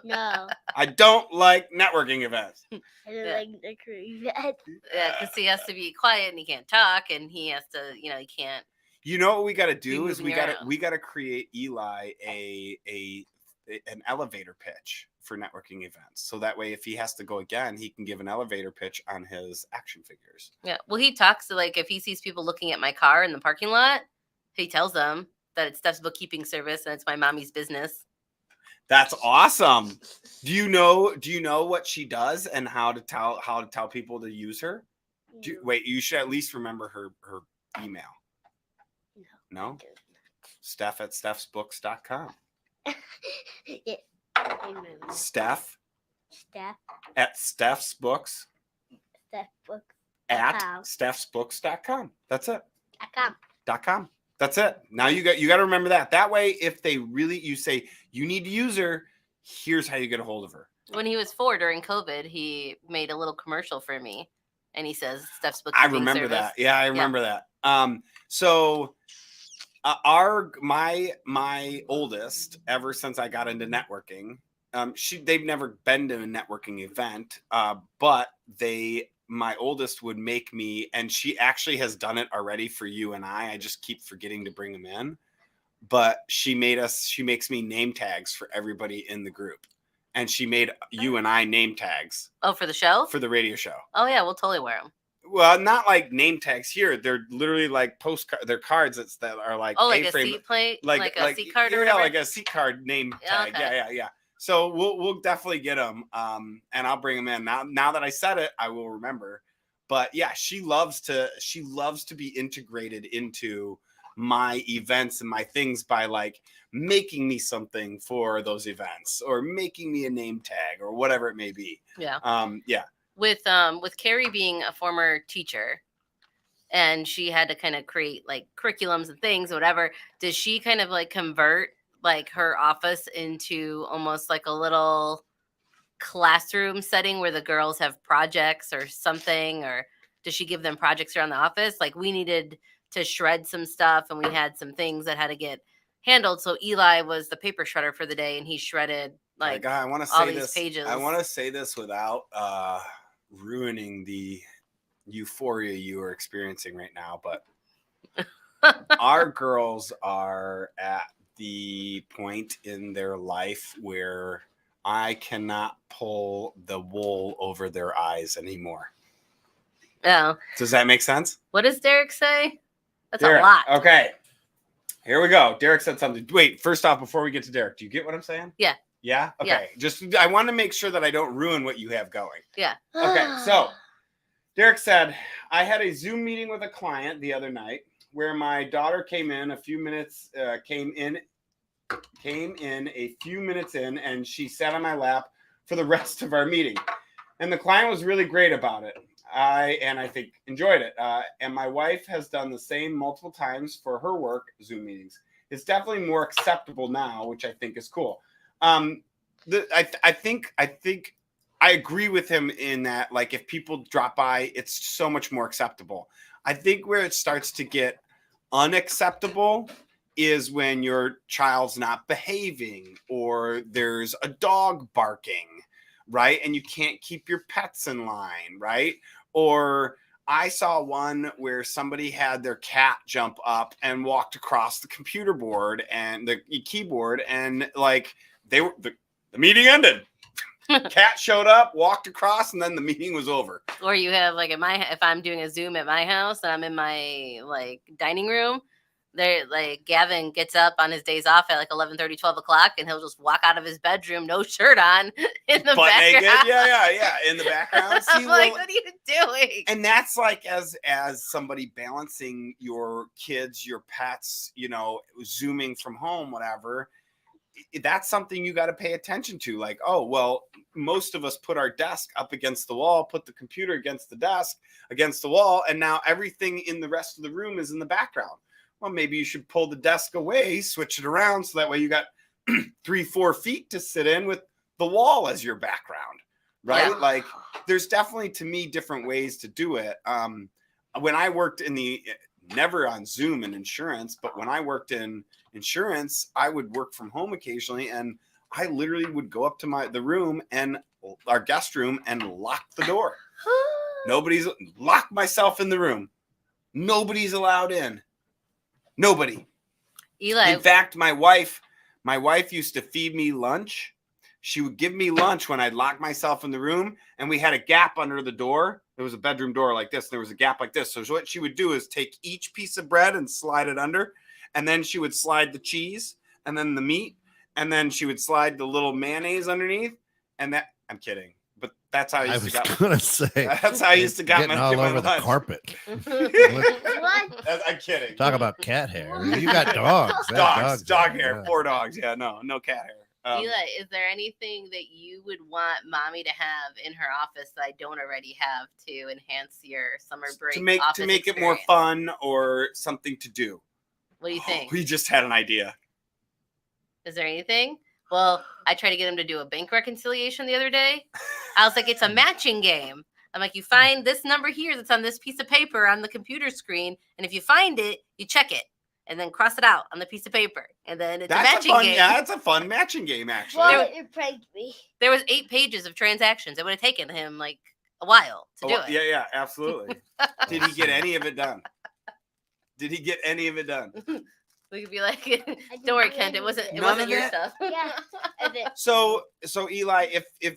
No. I don't like networking events. I don't like the events. Yeah, because he has to be quiet and he can't talk, and he has to, he can't. You know what we got to do is we moving got to create Eli an elevator pitch for networking events. So that way, if he has to go again, he can give an elevator pitch on his action figures. Yeah. Well, he talks to, like, if he sees people looking at my car in the parking lot, he tells them that it's Steph's bookkeeping service and it's my mommy's business. That's awesome. Do you know what she does and how to tell people to use her? You should at least remember her email. No? Steph at stephsbooks.com. Yeah. Steph at Steph stephsbooks book. at stephsbooks.com. That's it. .com. That's it. Now you got to remember that. That way, if they really, you say you need to use her, here's how you get a hold of her. When he was 4 during COVID, he made a little commercial for me, and he says Steph's book. I remember that. Yeah, I remember that. So my oldest, ever since I got into networking, they've never been to a networking event, but my oldest would make me, and she actually has done it already for you and I just keep forgetting to bring them in, but she makes me name tags for everybody in the group, and she made you and I name tags. Oh, for the show? For the radio show. Oh yeah, we'll totally wear them. Well, not like name tags here. They're literally like postcard. They're cards that are like like A-frame, a seat plate, like a seat card. Yeah, like a seat card name tag. Okay. Yeah. So we'll definitely get them, and I'll bring them in. Now that I said it, I will remember. But yeah, she loves to be integrated into my events and my things by like making me something for those events or making me a name tag or whatever it may be. Yeah. Yeah. With Carrie being a former teacher, and she had to kind of create like curriculums and things, whatever. Does she kind of like convert like her office into almost like a little classroom setting where the girls have projects or something, or does she give them projects around the office? Like we needed to shred some stuff and we had some things that had to get handled. So Eli was the paper shredder for the day, and he shredded like I want to all say these this. pages. I want to say this without ruining the euphoria you are experiencing right now, but our girls are at the point in their life where I cannot pull the wool over their eyes anymore. Oh. Does that make sense? What does Derek say? That's Derek, a lot. Okay. Here we go. Derek said something. Wait, first off, before we get to Derek, do you get what I'm saying? Yeah. Yeah? Okay. Yeah. Just I want to make sure that I don't ruin what you have going. Yeah. Okay. So Derek said, I had a Zoom meeting with a client the other night where my daughter came in a few minutes in, and she sat on my lap for the rest of our meeting. And the client was really great about it. I think enjoyed it. And my wife has done the same multiple times for her work Zoom meetings. It's definitely more acceptable now, which I think is cool. I think I agree with him in that, like, if people drop by, it's so much more acceptable. I think where it starts to get unacceptable is when your child's not behaving or there's a dog barking, right? And you can't keep your pets in line, right? Or I saw one where somebody had their cat jump up and walked across the computer board and the keyboard, and like the meeting ended. Cat showed up, walked across, and then the meeting was over. Or you have like if I'm doing a Zoom at my house and I'm in my like dining room, They're like Gavin gets up on his days off at like 11:30, 12 o'clock, and he'll just walk out of his bedroom, no shirt on, in the Butt background. naked, yeah, in the background. See, I'm like, what are you doing? And that's like as somebody balancing your kids, your pets, zooming from home, whatever. That's something you got to pay attention to. Like, oh, well, most of us put our desk up against the wall, put the computer against the desk, against the wall, and now everything in the rest of the room is in the background. Well, maybe you should pull the desk away, switch it around, so that way you got 3-4 feet to sit in with the wall as your background, right? Yeah. Like, there's definitely, to me, different ways to do it. When I worked never on Zoom in insurance, but when I worked in insurance, I would work from home occasionally, and I literally would go up to the room and our guest room and lock the door. Lock myself in the room. Nobody's allowed in. Nobody. Eli. In fact, my wife used to feed me lunch. She would give me lunch when I'd lock myself in the room, and we had a gap under the door. There was a bedroom door like this. There was a gap like this. So what she would do is take each piece of bread and slide it under, and then she would slide the cheese and then the meat, and then she would slide the little mayonnaise underneath. And I'm kidding, but that's how I used to get. Gonna say that's how I used to get all over the lunch. carpet. What? I'm kidding. Talk about cat hair. You got dogs. Dog hair. 4 dogs. Yeah, no cat hair. Eli, is there anything that you would want mommy to have in her office that I don't already have to enhance your summer break to make it more fun or something to do? What do you think? We just had an idea. Is there anything? Well, I tried to get him to do a bank reconciliation the other day. I was like, it's a matching game. I'm like, you find this number here that's on this piece of paper on the computer screen, and if you find it, you check it, and then cross it out on the piece of paper, and then it's a matching game. Yeah, it's a fun matching game, actually. Well, you pranked me. There was 8 pages of transactions. It would have taken him like a while to do it. Yeah, absolutely. Did he get any of it done? We could be like, don't worry, Kent. It wasn't your stuff. Yeah. So Eli, if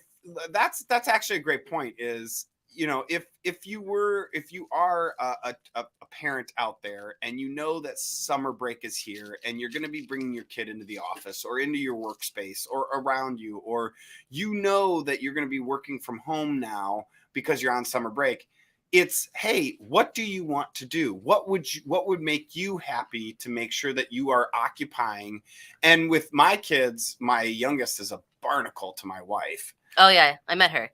that's actually a great point. Is if you are a parent out there and you know that summer break is here and you're going to be bringing your kid into the office or into your workspace or around you, or that you're going to be working from home now because you're on summer break. It's, hey, what do you want to do? What would make you happy to make sure that you are occupying? And with my kids, my youngest is a barnacle to my wife. Oh yeah, I met her.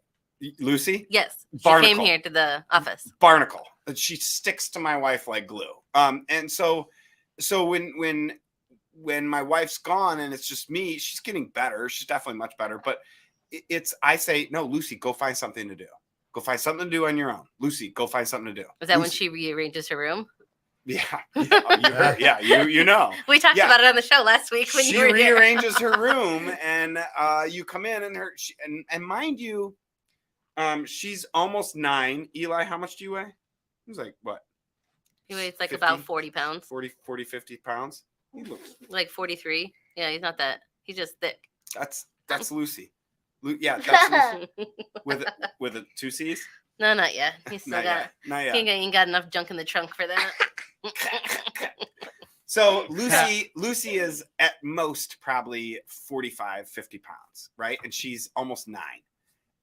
Lucy? Yes, she Barnacle. came here to the office. Barnacle. She sticks to my wife like glue. And so when my wife's gone and it's just me, she's getting better. She's definitely much better. But I say, no, Lucy, go find something to do. Go find something to do on your own. Lucy, go find something to do. Was that Lucy. when she rearranges her room? Yeah. You know. We talked about it on the show last week when you were here. She rearranges her room, and you come in, and and mind you, she's almost 9. Eli, how much do you weigh? He was like, what? He weighs like 50, about 40 pounds. 50 pounds. He looks like 43. Yeah, he's not that. He's just thick. That's Lucy. Yeah, that's Lucy. with a 2 C's? No, not yet. He's still Not yet. He ain't got enough junk in the trunk for that. So Lucy is at most probably 45, 50 pounds, right? And she's almost 9.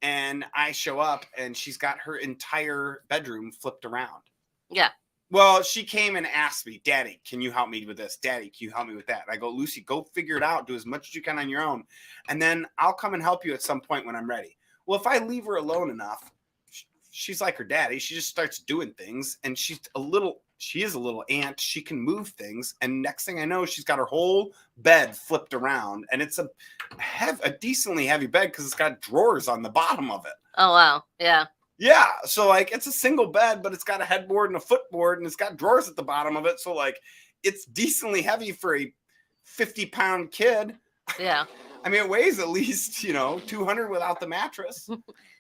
And I show up and she's got her entire bedroom flipped around. Yeah. Well, she came and asked me, Daddy, can you help me with this? Daddy, can you help me with that? And I go, Lucy, go figure it out. Do as much as you can on your own. And then I'll come and help you at some point when I'm ready. Well, if I leave her alone enough, she's like her daddy. She just starts doing things. And she is a little ant. She can move things. And next thing I know, she's got her whole bed flipped around. And it's a decently heavy bed because it's got drawers on the bottom of it. Oh, wow. Yeah. Yeah, so like it's a single bed, but it's got a headboard and a footboard, and it's got drawers at the bottom of it. So like it's decently heavy for a 50-pound kid. Yeah. I mean, it weighs at least 200 without the mattress,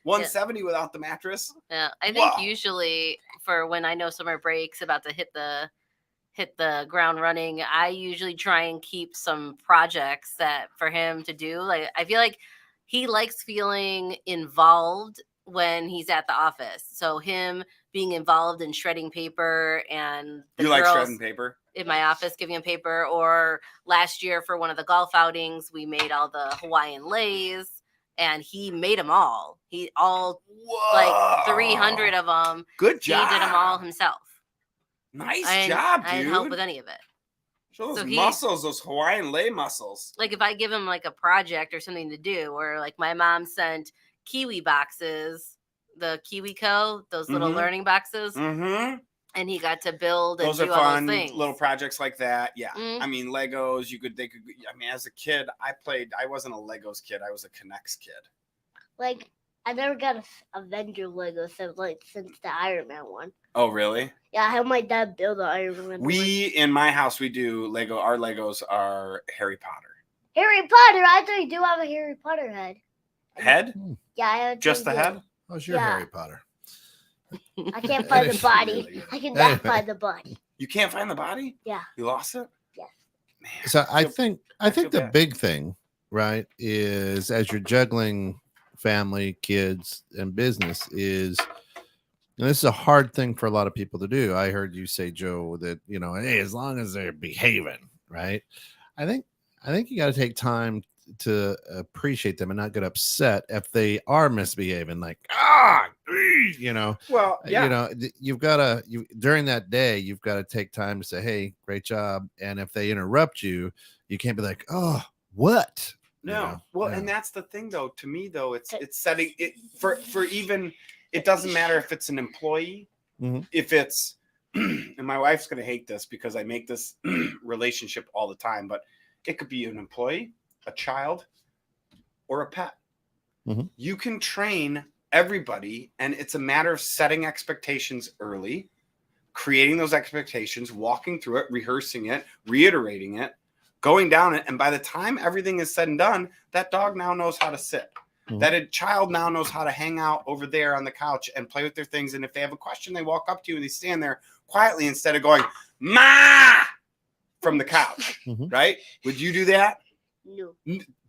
170 without the mattress. Yeah, I think usually for when I know summer break's about to hit the ground running, I usually try and keep some projects that for him to do. Like I feel like he likes feeling involved when he's at the office. So him being involved in shredding paper and like shredding paper? in my office giving him paper. Or last year for one of the golf outings, we made all the Hawaiian leis, and he made them all. Like 300 of them. Good He job. did them all himself. Nice I job, dude. I didn't help with any of it. Show those So muscles, those Hawaiian lei muscles. Like if I give him like a project or something to do, or like my mom sent Kiwi boxes, the KiwiCo, those little learning boxes, Mm-hmm. and he got to build and Those do are all fun those things. little projects like that. Yeah. Mhm. I mean, Legos, they could, I mean, as a kid, I wasn't a Legos kid. I was a Connects kid. Like, I never got a Avenger Lego since the Iron Man one. Oh, really? Yeah, I had my dad build an Iron Man one. In my house, we do Lego. Our Legos are Harry Potter. Harry Potter! I actually do have a Harry Potter head. Head? Yeah, I actually Just the do. head? How's your Yeah. Harry Potter? I can't find the body. Really? I cannot find the body. You can't find the body? Yeah. You lost it? Yes. Man. So I think feel the bad. big thing, right, is as you're juggling family, kids, and business is, and this is a hard thing for a lot of people to do. I heard you say, Joe, that hey, as long as they're behaving, right? I think you got to take time to appreciate them and not get upset if they are misbehaving. Like Well, yeah. you've got to during that day, you've got to take time to say, hey, great job. And if they interrupt you, you can't be like, oh, what? No. Well, Yeah. and that's the thing, though. To me, though, it's setting it for even. It doesn't matter if it's an employee, if it's, and my wife's going to hate this because I make this relationship all the time, but it could be an employee, a child, or a pet. You can train everybody, and it's a matter of setting expectations early, creating those expectations, walking through it, rehearsing it, reiterating it, going down it. And by the time everything is said and done, that dog now knows how to sit. That a child now knows how to hang out over there on the couch and play with their things. And if they have a question, they walk up to you and they stand there quietly instead of going, Ma, from the couch, right? Would you do that? No.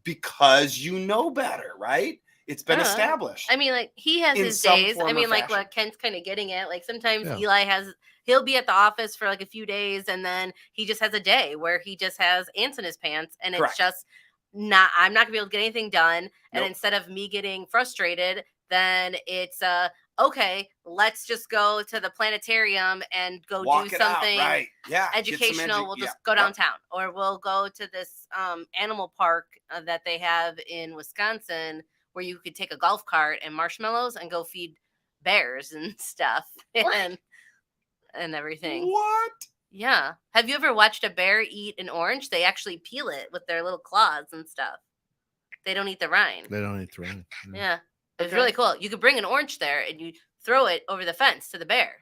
Because you know better, right? It's been established. I mean, like he has In his some days. form I or mean, like fashion. what Kent's kind of getting at. Like sometimes Yeah. Eli he'll be at the office for like a few days, and then he just has a day where he just has ants in his pants, and Correct. it's just I'm not gonna be able to get anything done. And Nope. instead of me getting frustrated, then it's okay, let's just go to the planetarium and go Walk do it out, something right? Yeah. Get some educational. We'll just yeah. go Yep. downtown, or we'll go to this animal park that they have in Wisconsin, where you could take a golf cart and marshmallows and go feed bears and stuff and everything. What? Yeah. Have you ever watched a bear eat an orange? They actually peel it with their little claws and stuff. They don't eat the rind. They don't eat the rind. Yeah. It was Okay. really cool. You could bring an orange there and you throw it over the fence to the bear.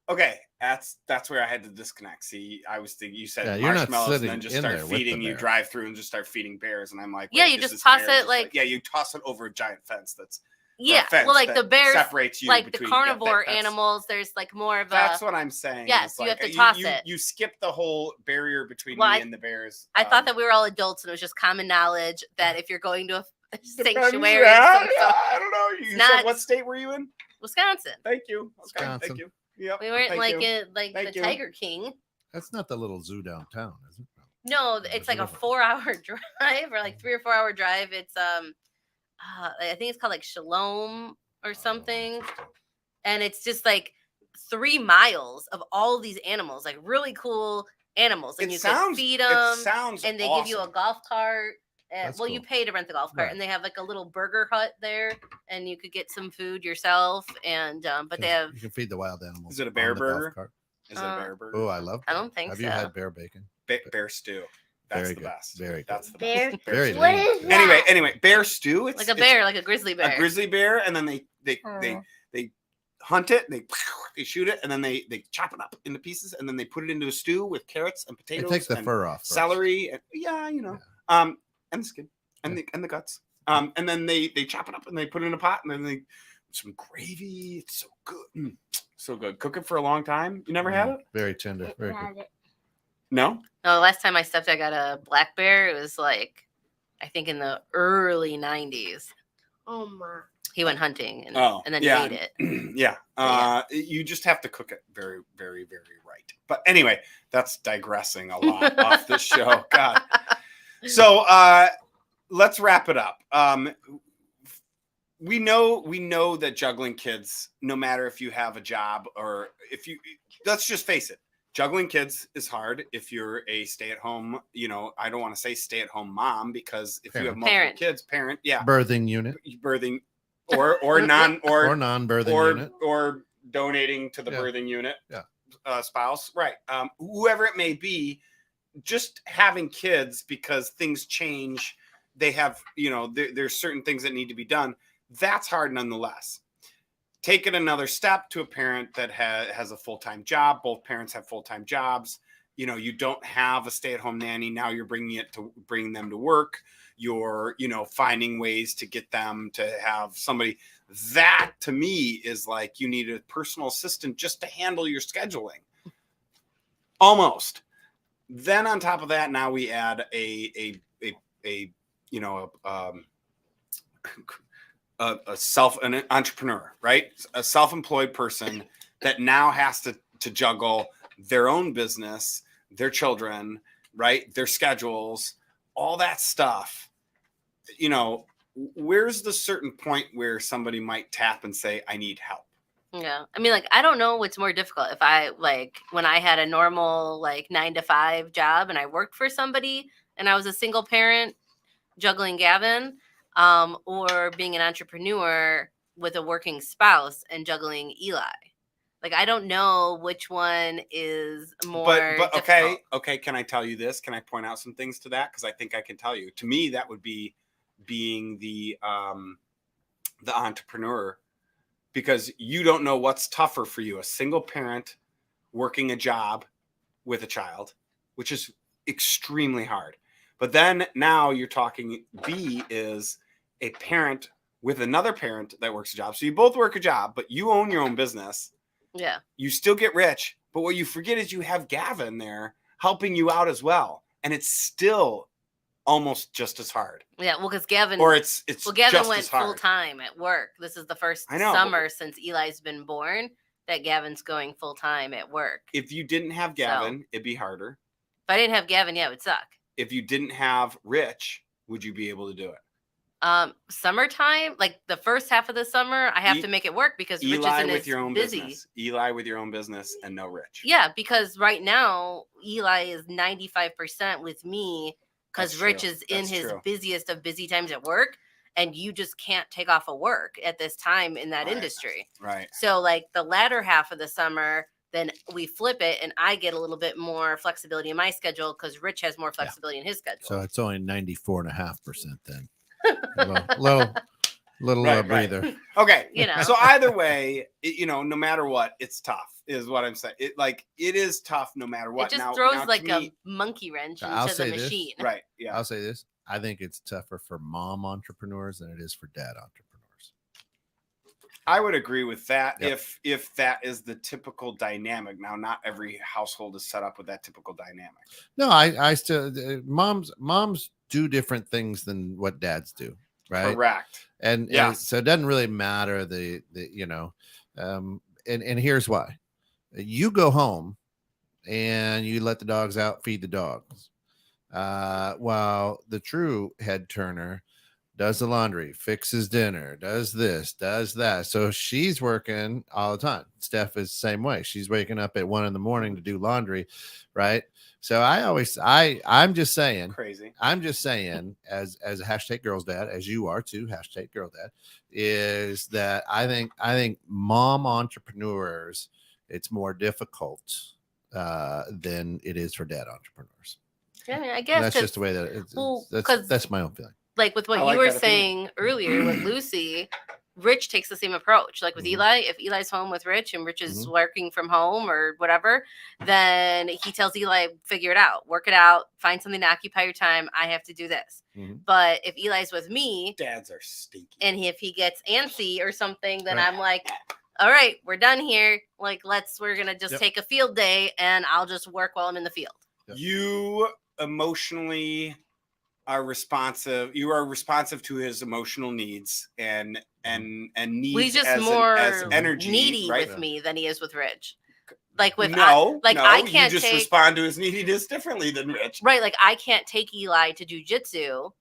Okay, that's where I had to disconnect. See, I was thinking you said Yeah, you're not marshmallows and sitting then just in start there with the feeding. You bear. drive through and just start feeding bears, and I'm like, Yeah, wait, you this just is toss fair. it Just like- yeah, you toss it over a giant fence. That's Yeah. fence Well, like that the bears, separates you like the between carnivore that's- animals, there's like more of That's a. what I'm saying. Yes, is you like, have to toss you, it. You skip the whole barrier between Well, me and the bears. I thought that we were all adults and it was just common knowledge that if you're going to a Depends, sanctuary, yeah, some- yeah, I don't know. You said not- what state were you in? Wisconsin. Thank you. Okay, Wisconsin. thank you. Yep. We weren't thank like you. like Thank the you. Tiger King. That's not the little zoo downtown, is it? No, Yeah, it's like a whatever. 4-hour drive or like 3 or 4 hour drive. It's I think it's called like Shalom or something, and it's just like 3 miles of all these animals, like really cool animals, and you can feed It them, sounds and they awesome. give you a golf cart. And, That's well, you cool. pay to rent the golf cart, Right. and they have like a little burger hut there, and you could get some food yourself. And but they have. You can feed the wild animals. Is it a on bear the golf burger? cart. Is it a bear burger? Oh, I love. I bear. don't think Have so. you had bear bacon? Bear stew. That's Very the good. best. Very That's good. the Bear? best. Very stew. What lean. is that? Anyway, bear stew. It's Like a bear, like a grizzly bear. a grizzly bear, and then they hunt it, they shoot it, and then they chop it up into pieces, and then they put it into a stew with carrots and They potatoes. take the and fur off. First. celery, and and the skin, and the guts. And then they chop it up and they put it in a pot, and then they some gravy. It's so good, so good. Cook it for a long time. You never had it? Very tender. Very Had good. it. No. No, the last time my stepdad got a black bear, it was like, I think in the early 90s. Oh my. He went hunting and, Oh, and then yeah. he ate it. Yeah. Yeah. You just have to cook it very, very, very right. But anyway, that's digressing a lot off this show. God. So let's wrap it up. We know that juggling kids, no matter if you have a job or if you, let's just face it, juggling kids is hard if you're a stay-at-home, I don't want to say stay-at-home mom, because if you have multiple kids, birthing unit, birthing or non-birthing unit, or donating to the birthing unit, spouse, right? Whoever it may be, just having kids, because things change. They have, there's certain things that need to be done. That's hard nonetheless. Take it another step to a parent that has a full-time job. Both parents have full-time jobs. You don't have a stay-at-home nanny. Now you're bringing them to work. You're, finding ways to get them to have somebody. That to me is like, you need a personal assistant just to handle your scheduling. Almost. Then on top of that, now we add a an entrepreneur, right? A self-employed person that now has to juggle their own business, their children, right? Their schedules, all that stuff. Where's the certain point where somebody might tap and say, I need help? Yeah. I mean, like, I don't know what's more difficult. If I, like, when I had a normal, like, 9-to-5 job and I worked for somebody and I was a single parent juggling Gavin, or being an entrepreneur with a working spouse and juggling Eli. Like, I don't know which one is more but difficult. Okay. Can I tell you this? Can I point out some things to that? Because I think I can tell you. To me, that would be being the entrepreneur, because you don't know what's tougher for you: a single parent working a job with a child, which is extremely hard. But then now you're talking, B is a parent with another parent that works a job. So you both work a job, but you own your own business. Yeah. You still get rich. But what you forget is you have Gavin there helping you out as well. And it's still almost just as hard. Yeah. Well, because Gavin, Gavin went full time at work. This is the first summer since Eli's been born that Gavin's going full time at work. If you didn't have Gavin, it'd be harder. If I didn't have Gavin, it would suck. If you didn't have Rich, would you be able to do it? Summertime, like the first half of the summer, I have to make it work because Rich Eli isn't with your own busy. business. Eli with your own business and no Rich. Yeah, because right now Eli is 95% with me because Rich is in his busiest of busy times at work, and you just can't take off of work at this time in that industry. Right. So like the latter half of the summer, then we flip it and I get a little bit more flexibility in my schedule because Rich has more flexibility in his schedule. So it's only 94.5% then. little breather. Right. Okay. So either way, no matter what, it's tough is what I'm saying. It is tough no matter what. It just throws like a monkey wrench into the machine. Right. Yeah. I'll say this. I think it's tougher for mom entrepreneurs than it is for dad entrepreneurs. I would agree with that. Yep. If that is the typical dynamic. Now, not every household is set up with that typical dynamic. No, I still moms do different things than what dads do, right? Correct. And so it doesn't really matter and here's why. You go home and you let the dogs out, feed the dogs, while the true head turner does the laundry, fixes dinner, does this, does that. So she's working all the time. Steph is the same way. She's waking up at 1 a.m. to do laundry, right? So I'm just saying, crazy. I'm just saying, as a hashtag girls dad, as you are too, hashtag girl dad, is that I think mom entrepreneurs, it's more difficult than it is for dad entrepreneurs. Yeah, I mean, I guess and that's just the way that that's my own feeling. Like with what you were saying earlier with Lucy, Rich takes the same approach. Like with Eli, if Eli's home with Rich and Rich is working from home or whatever, then he tells Eli, figure it out, work it out, find something to occupy your time. I have to do this. But if Eli's with me, dads are stinky. And if he gets antsy or something, then I'm like, all right, we're done here. Like, we're going to just take a field day and I'll just work while I'm in the field. You emotionally are responsive. You are responsive to his emotional needs and needs Well, he's just as more as energy, needy right? with me than he is with Rich. Like with no, I you can't just take respond to his neediness differently than Rich. right. Like I can't take Eli to jujitsu.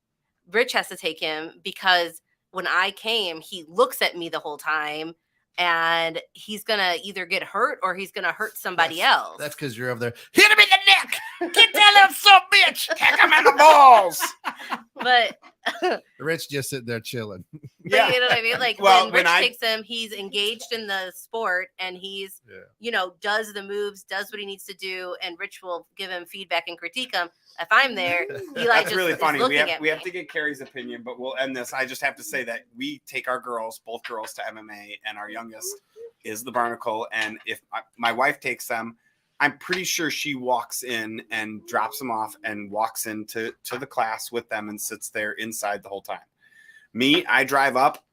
Rich has to take him because when I came, he looks at me the whole time, and he's gonna either get hurt or he's gonna hurt somebody else. That's because you're over there. Hit him in the neck. Get that little son of a bitch. Kick him in the balls. But Rich just sitting there chilling. Yeah. you know what I mean? Like Well, when when Rich I- takes him, he's engaged in the sport and he's, does the moves, does what he needs to do, and Rich will give him feedback and critique him. If I'm there, Eli That's just really is funny. looking We have at we have me. to get Carrie's opinion, but we'll end this. I just have to say that we take our girls, both girls, to MMA, and our youngest is the Barnacle. And if my wife takes them, I'm pretty sure she walks in and drops them off and walks into the class with them and sits there inside the whole time. Me, I drive up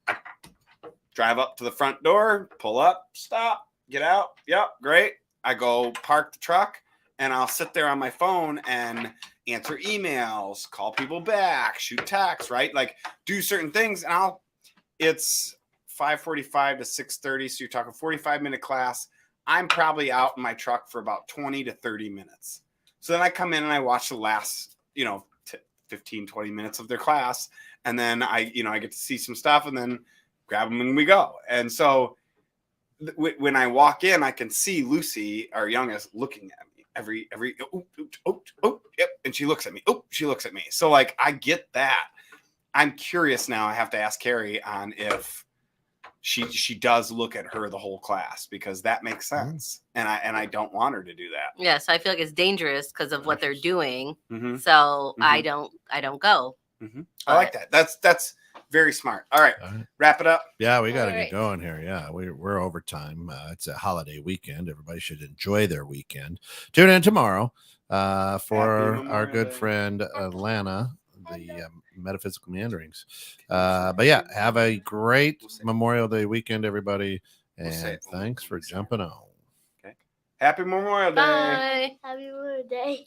to the front door, pull up, stop, get out. Yep, great. I go park the truck and I'll sit there on my phone and answer emails, call people back, shoot texts, right? Like do certain things. And it's 5:45 to 6:30. So you're talking 45-minute class. I'm probably out in my truck for about 20 to 30 minutes. So then I come in and I watch the last, 15, 20 minutes of their class. And then I get to see some stuff and then grab them and we go. And so when I walk in, I can see Lucy, our youngest, looking at me every, yep. And she looks at me. Oh, she looks at me. So like, I get that. I'm curious now. I have to ask Carrie on if she does look at her the whole class, because that makes sense. And I don't want her to do that. Yes, I feel like it's dangerous because of what they're doing. Mm-hmm. So Mhm. I don't go. Mm-hmm. I like that. That's very smart. All right. Wrap it up. Yeah, we got to All get right. going here. Yeah, we're over time. It's a holiday weekend. Everybody should enjoy their weekend. Tune in tomorrow for Happy our Memorial good Day. friend Lana, the Metaphysical Meanderings. But yeah, have a great Memorial Day weekend, everybody. We'll say And it when we- thanks for when we say it. jumping on. Happy Memorial Day. Bye. Happy birthday.